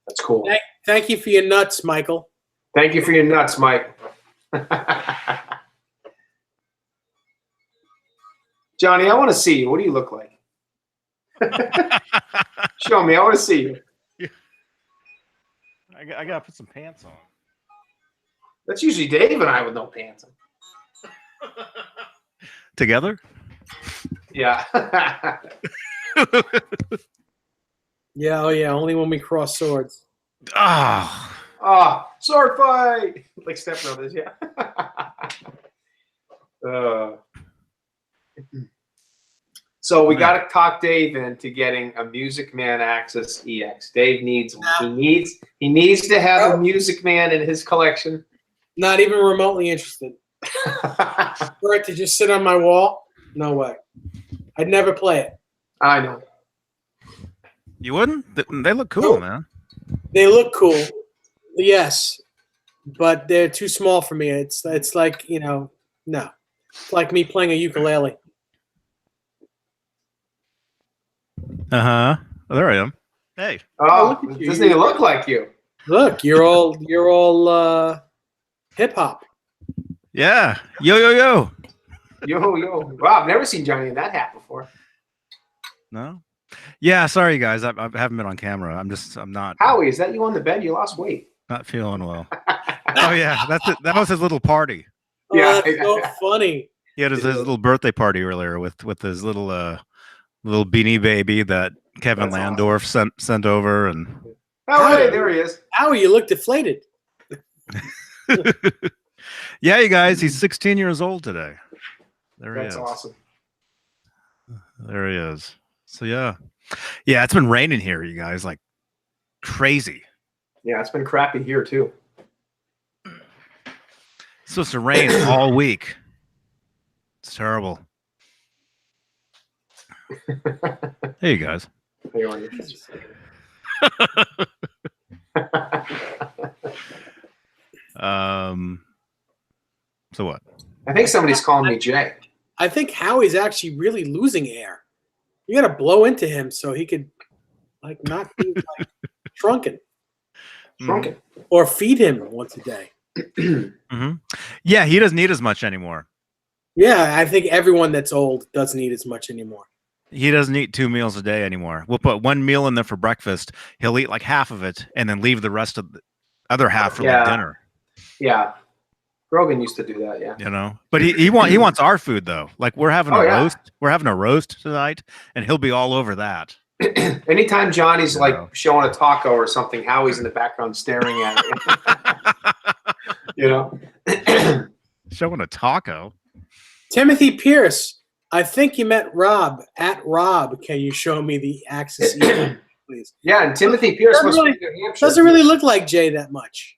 Speaker 1: That's cool.
Speaker 2: Thank you for your nuts, Michael.
Speaker 1: Thank you for your nuts, Mike. Johnny, I want to see you. What do you look like? Show me. I want to see you.
Speaker 4: I gotta put some pants on.
Speaker 1: That's usually Dave and I with no pants on.
Speaker 4: Together?
Speaker 1: Yeah.
Speaker 2: Yeah, oh yeah, only when we cross swords.
Speaker 4: Ah.
Speaker 1: Oh, sword fight! Like Step Brothers, yeah. So we got to talk Dave into getting a Music Man Axis EX. Dave needs he needs to have a Music Man in his collection.
Speaker 2: Not even remotely interested. For it to just sit on my wall? No way. I'd never play it.
Speaker 1: I know.
Speaker 4: You wouldn't? They look cool, man.
Speaker 2: They look cool, yes, but they're too small for me. It's like, no. It's like me playing a ukulele.
Speaker 4: Uh-huh. Oh, there I am. Hey.
Speaker 1: Oh,
Speaker 2: look at
Speaker 1: it
Speaker 2: you.
Speaker 1: doesn't even look like you.
Speaker 2: Look, you're all hip hop.
Speaker 4: Yeah. Yo.
Speaker 1: Yo. Wow, I've never seen Johnny in that hat before.
Speaker 4: No? Yeah, sorry guys. I haven't been on camera. I'm not
Speaker 1: Howie, is that you on the bed? You lost weight.
Speaker 4: not feeling well. Oh yeah, that's it. That was his little party.
Speaker 2: Oh,
Speaker 1: Yeah.
Speaker 2: that's so funny.
Speaker 4: He had his little birthday party earlier with his little Beanie baby that Kevin
Speaker 1: That's
Speaker 4: Landorf sent over, and
Speaker 1: Oh, hey, there he is.
Speaker 2: Howie, you look deflated.
Speaker 4: yeah, you guys, he's 16 years old today. There he
Speaker 1: That's
Speaker 4: is.
Speaker 1: awesome.
Speaker 4: There he is. So yeah, it's been raining here, you guys, like crazy.
Speaker 1: Yeah, it's been crappy here too.
Speaker 4: It's supposed to rain all week. It's terrible. Hey, you guys.
Speaker 1: Hang on.
Speaker 4: So what?
Speaker 1: I think somebody's calling me Jay.
Speaker 2: I think Howie's actually really losing air. You got to blow into him so he could not be shrunken.
Speaker 1: Shrunken.
Speaker 2: Or feed him once a day.
Speaker 4: Mm-hmm. Yeah, he doesn't eat as much anymore.
Speaker 2: Yeah, I think everyone that's old doesn't eat as much anymore.
Speaker 4: He doesn't eat 2 meals a day anymore. We'll put one meal in there for breakfast. He'll eat like half of it and then leave the rest of the other half for like dinner.
Speaker 1: Yeah. Grogan used to do that, yeah.
Speaker 4: You know, but he wants our food though. Like we're having a
Speaker 1: yeah.
Speaker 4: roast. We're having a roast tonight, and he'll be all over that.
Speaker 1: Anytime Johnny's like showing a taco or something, Howie's in the background staring at it. You know?
Speaker 4: Showing a taco.
Speaker 2: Timothy Pierce, I think you met Rob. At Rob, can you show me the Axis email, please?
Speaker 1: Yeah, and Timothy Pierce
Speaker 2: Doesn't
Speaker 1: must be in New Hampshire.
Speaker 2: Doesn't really look like Jay that much.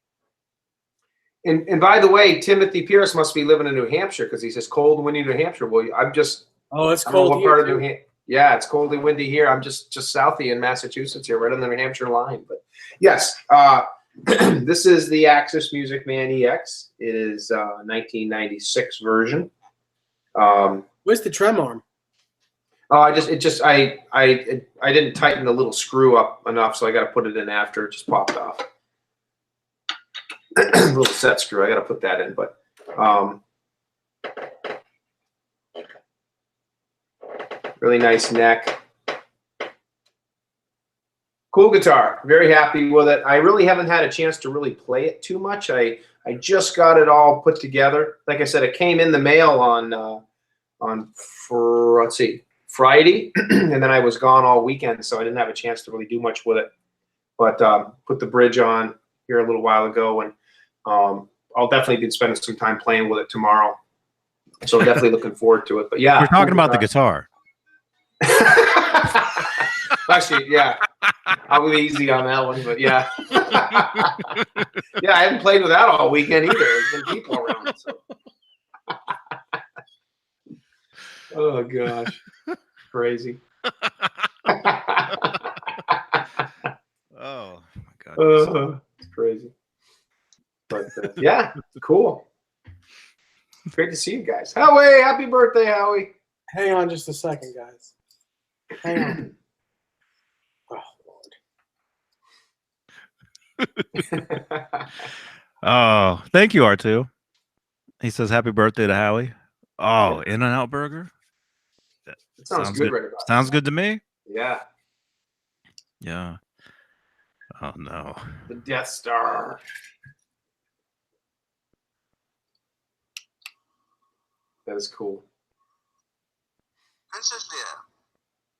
Speaker 1: And by the way, Timothy Pierce must be living in New Hampshire because he says cold, windy New Hampshire. Well, I'm just
Speaker 2: It's
Speaker 1: I don't know
Speaker 2: cold
Speaker 1: what
Speaker 2: here.
Speaker 1: part of New Hampshire. Yeah, it's cold and windy here. I'm just southy in Massachusetts here, right on the New Hampshire line. But yes, this is the Axis Music Man EX. It is 1996 version.
Speaker 2: Where's the trem arm?
Speaker 1: I didn't tighten the little screw up enough, so I got to put it in after it just popped off. Little set screw, I got to put that in, but really nice neck. Cool guitar. Very happy with it. I really haven't had a chance to really play it too much. I just got it all put together. Like I said, it came in the mail on Friday, and then I was gone all weekend, so I didn't have a chance to really do much with it. But put the bridge on here a little while ago, and I'll definitely be spending some time playing with it tomorrow. So I'm definitely looking forward to it. But yeah,
Speaker 4: We're talking about the guitar.
Speaker 1: Actually, yeah, I'll be easy on that one, but yeah. Yeah, I haven't played with that all weekend either. There's been people around. So. Oh gosh, crazy.
Speaker 4: Oh my God.
Speaker 1: It's crazy. But yeah, cool. Great to see you guys. Howie, happy birthday, Howie.
Speaker 2: Hang on just a second, guys. Hang on. Oh, Lord.
Speaker 4: Oh, thank you, R2. He says happy birthday to Howie. Oh, In-N-Out Burger.
Speaker 1: That sounds good right about
Speaker 4: Sounds good to me.
Speaker 1: Yeah.
Speaker 4: Yeah. Oh no.
Speaker 1: The Death Star. That is cool.
Speaker 5: Princess Leia,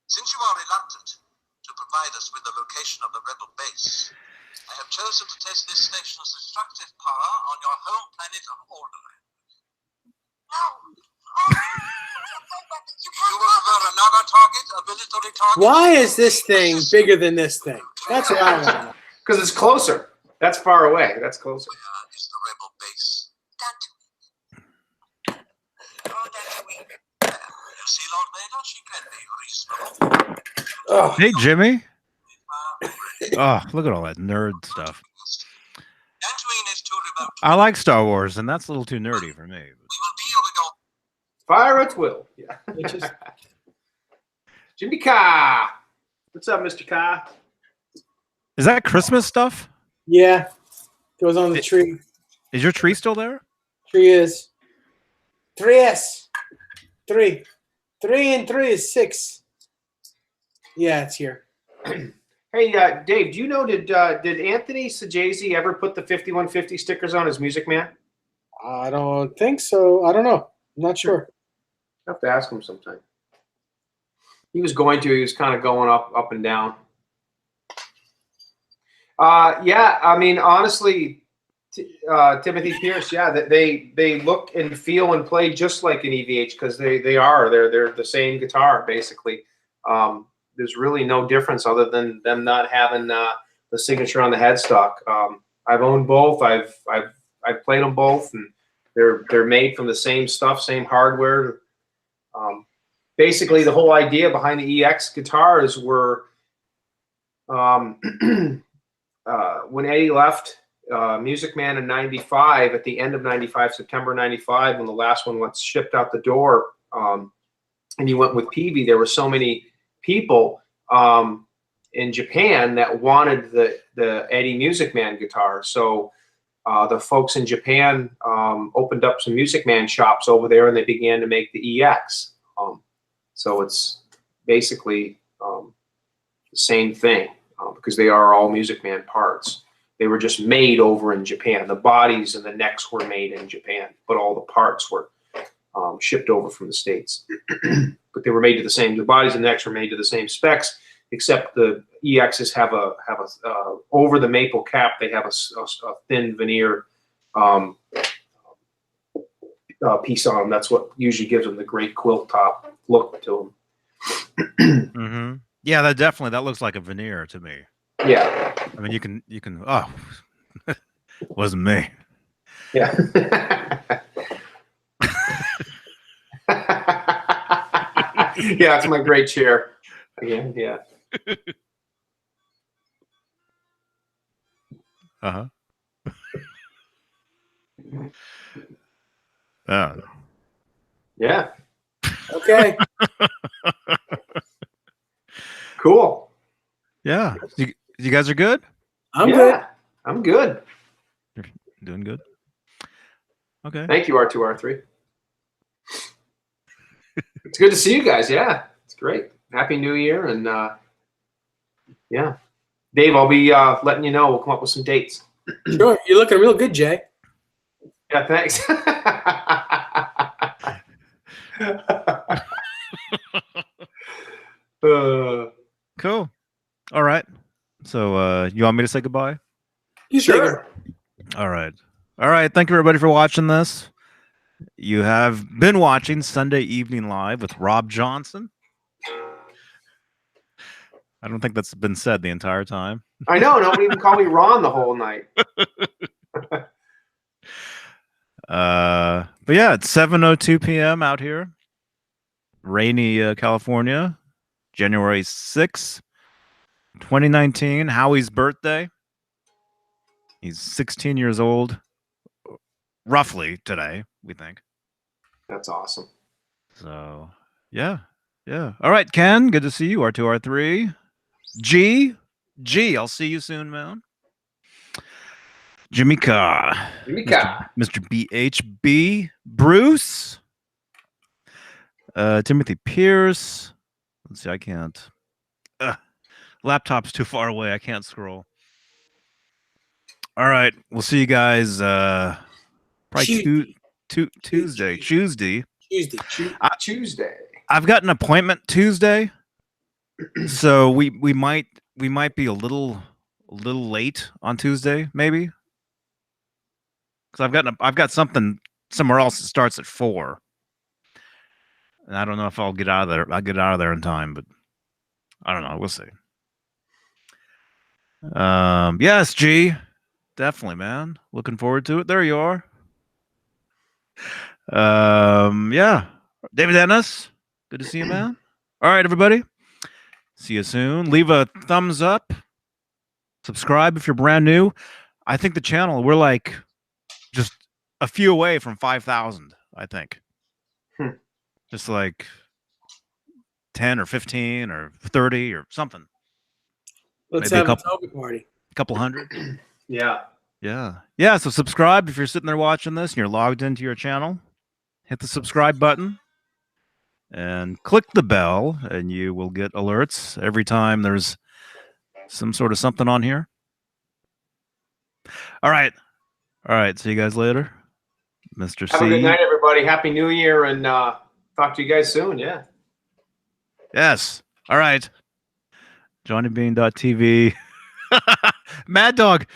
Speaker 5: since you are reluctant to provide us with the location of the rebel base, I have chosen to test this station's destructive power on your home planet of Alderaan. No. You will prefer another target, a military target?
Speaker 2: Why is this thing bigger than this thing? That's what I want to know.
Speaker 1: Because it's closer. That's far away. That's closer.
Speaker 5: Where is the rebel base? Tatooine. Oh, Tatooine. You see, Lord Vader, she can be reasonable.
Speaker 2: Oh,
Speaker 4: Hey, Jimmy. Oh, look at all that nerd stuff.
Speaker 5: Tatooine is too remote.
Speaker 4: I like Star Wars, and that's a little too nerdy for me.
Speaker 5: We will deal with your
Speaker 1: Fire at will. Yeah.
Speaker 2: it's just,
Speaker 1: Jimmy Carr. What's up, Mr. Carr?
Speaker 4: Is that Christmas stuff?
Speaker 2: yeah. Goes on the tree.
Speaker 4: Is your tree still there?
Speaker 2: Tree is 3S. 3. 3 and 3 is 6. Yeah, it's here.
Speaker 1: Hey, Dave, do you know, did Anthony Sajazi ever put the 5150 stickers on his Music Man?
Speaker 2: I don't think so. I don't know. I'm not sure.
Speaker 1: I have to ask him sometime. He was going to. He was kind of going up and down. Yeah, I mean, honestly, Timothy Pierce, yeah, they look and feel and play just like an EVH because they're the same guitar basically. There's really no difference other than them not having the signature on the headstock. I've owned both. I've played them both, and they're made from the same stuff, same hardware. Basically, the whole idea behind the EX guitars were when Eddie left Music Man in '95, at the end of '95, September '95, when the last one was shipped out the door, and he went with Peavey. There were so many people in Japan that wanted the Eddie Music Man guitar. So the folks in Japan opened up some Music Man shops over there, and they began to make the EX. So it's basically the same thing because they are all Music Man parts. They were just made over in Japan. The bodies and the necks were made in Japan, but all the parts were shipped over from the States. But they were made to the same. The bodies and necks were made to the same specs, except the EXs have a over the maple cap. They have a thin veneer piece on them. That's what usually gives them the great quilt top look to them.
Speaker 4: Mm-hmm. Yeah, that looks like a veneer to me.
Speaker 1: Yeah.
Speaker 4: I mean, you can. Oh, wasn't me.
Speaker 1: Yeah. Yeah, it's my great chair. Again, yeah.
Speaker 4: Uh-huh.
Speaker 1: Yeah.
Speaker 2: Okay.
Speaker 1: Cool.
Speaker 4: Yeah. You guys are good?
Speaker 2: I'm
Speaker 1: Yeah,
Speaker 2: good.
Speaker 1: I'm good.
Speaker 4: You're doing good? Okay.
Speaker 1: Thank you, R2R3. It's good to see you guys. Yeah, it's great. Happy New Year. And yeah. Dave, I'll be letting you know. We'll come up with some dates.
Speaker 2: Sure. You're looking real good, Jay.
Speaker 1: Yeah, thanks.
Speaker 4: Cool. All right. So you want me to say goodbye?
Speaker 2: You
Speaker 1: Sure.
Speaker 4: All right. All right. Thank you, everybody, for watching this. You have been watching Sunday Evening Live with Rob Johnson. I don't think that's been said the entire time.
Speaker 1: I know. Nobody even called me Ron the whole night.
Speaker 4: But yeah, it's 7:02 p.m. out here. Rainy California, January 6th, 2019. Howie's birthday. He's 16 years old, roughly today, we think.
Speaker 1: That's awesome.
Speaker 4: So, yeah. Yeah. All right, Ken, good to see you. R2, R3. G, I'll see you soon, man. Jimmy Carr.
Speaker 1: Jimmy Carr.
Speaker 4: Mr. BHB. Bruce. Timothy Pierce. Let's see, I can't. Laptop's too far away. I can't scroll. All right, we'll see you guys probably Tuesday.
Speaker 1: Tuesday.
Speaker 4: I've got an appointment Tuesday, so we might be a little late on Tuesday, maybe, because I've got something somewhere else that starts at 4, and I don't know if I'll get out of there. I'll get out of there in time, but I don't know. We'll see. Yes, G. Definitely, man. Looking forward to it. There you are. Yeah. David Ennis. Good to see you, man. All right, everybody. See you soon. Leave a thumbs up. Subscribe if you're brand new. I think the channel, we're like just a few away from 5,000, I think. Just like 10 or 15 or 30 or something.
Speaker 2: Let's
Speaker 4: Maybe
Speaker 2: have a Toby party.
Speaker 4: A couple hundred.
Speaker 1: Yeah.
Speaker 4: Yeah. So subscribe if you're sitting there watching this and you're logged into your channel. Hit the subscribe button and click the bell, and you will get alerts every time there's some sort of something on here. All right. See you guys later, Mr. C.
Speaker 1: Have a good night, everybody. Happy New Year, and talk to you guys soon. Yeah.
Speaker 4: Yes. All right. johnnybeanetv. Mad Dog.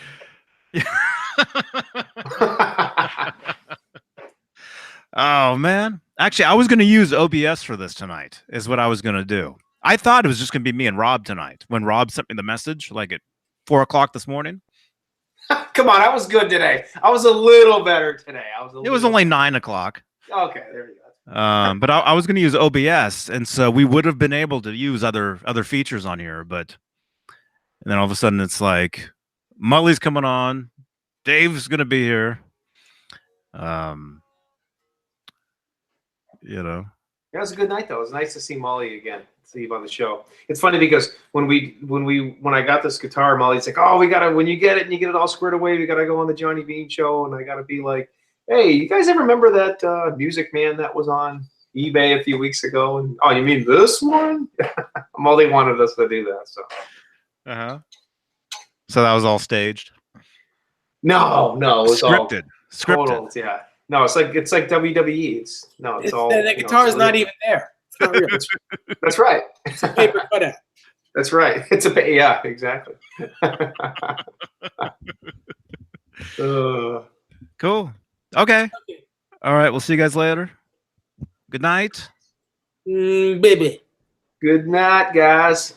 Speaker 4: Oh, man. Actually, I was going to use OBS for this tonight, is what I was going to do. I thought it was just going to be me and Rob tonight when Rob sent me the message like at 4 o'clock this morning.
Speaker 1: Come on, I was good today. I was a little better today.
Speaker 4: It was only 9 o'clock.
Speaker 1: Okay, there you go.
Speaker 4: But I was going to use OBS, and so we would have been able to use other features on here. But and then all of a sudden, it's like Mully's coming on, Dave's going to be here. You know,
Speaker 1: It was a good night though. It was nice to see Molly again. See you on the show. It's funny because when I got this guitar, Molly's like, "Oh, we gotta when you get it and you get it all squared away, we gotta go on the Johnny Beane show." And I gotta be like, "Hey, you guys ever remember that Music Man that was on eBay a few weeks ago?" And oh, you mean this one? Molly wanted us to do that. So.
Speaker 4: So that was all staged.
Speaker 1: No, it was
Speaker 4: scripted.
Speaker 1: All total, yeah. No, it's like WWE. It's all
Speaker 2: the guitar's not even there. It's not real.
Speaker 1: That's right.
Speaker 2: It's a paper cutout.
Speaker 1: That's right. It's yeah, exactly.
Speaker 4: Cool. Okay. All right. We'll see you guys later. Good night.
Speaker 2: Baby.
Speaker 1: Good night, guys.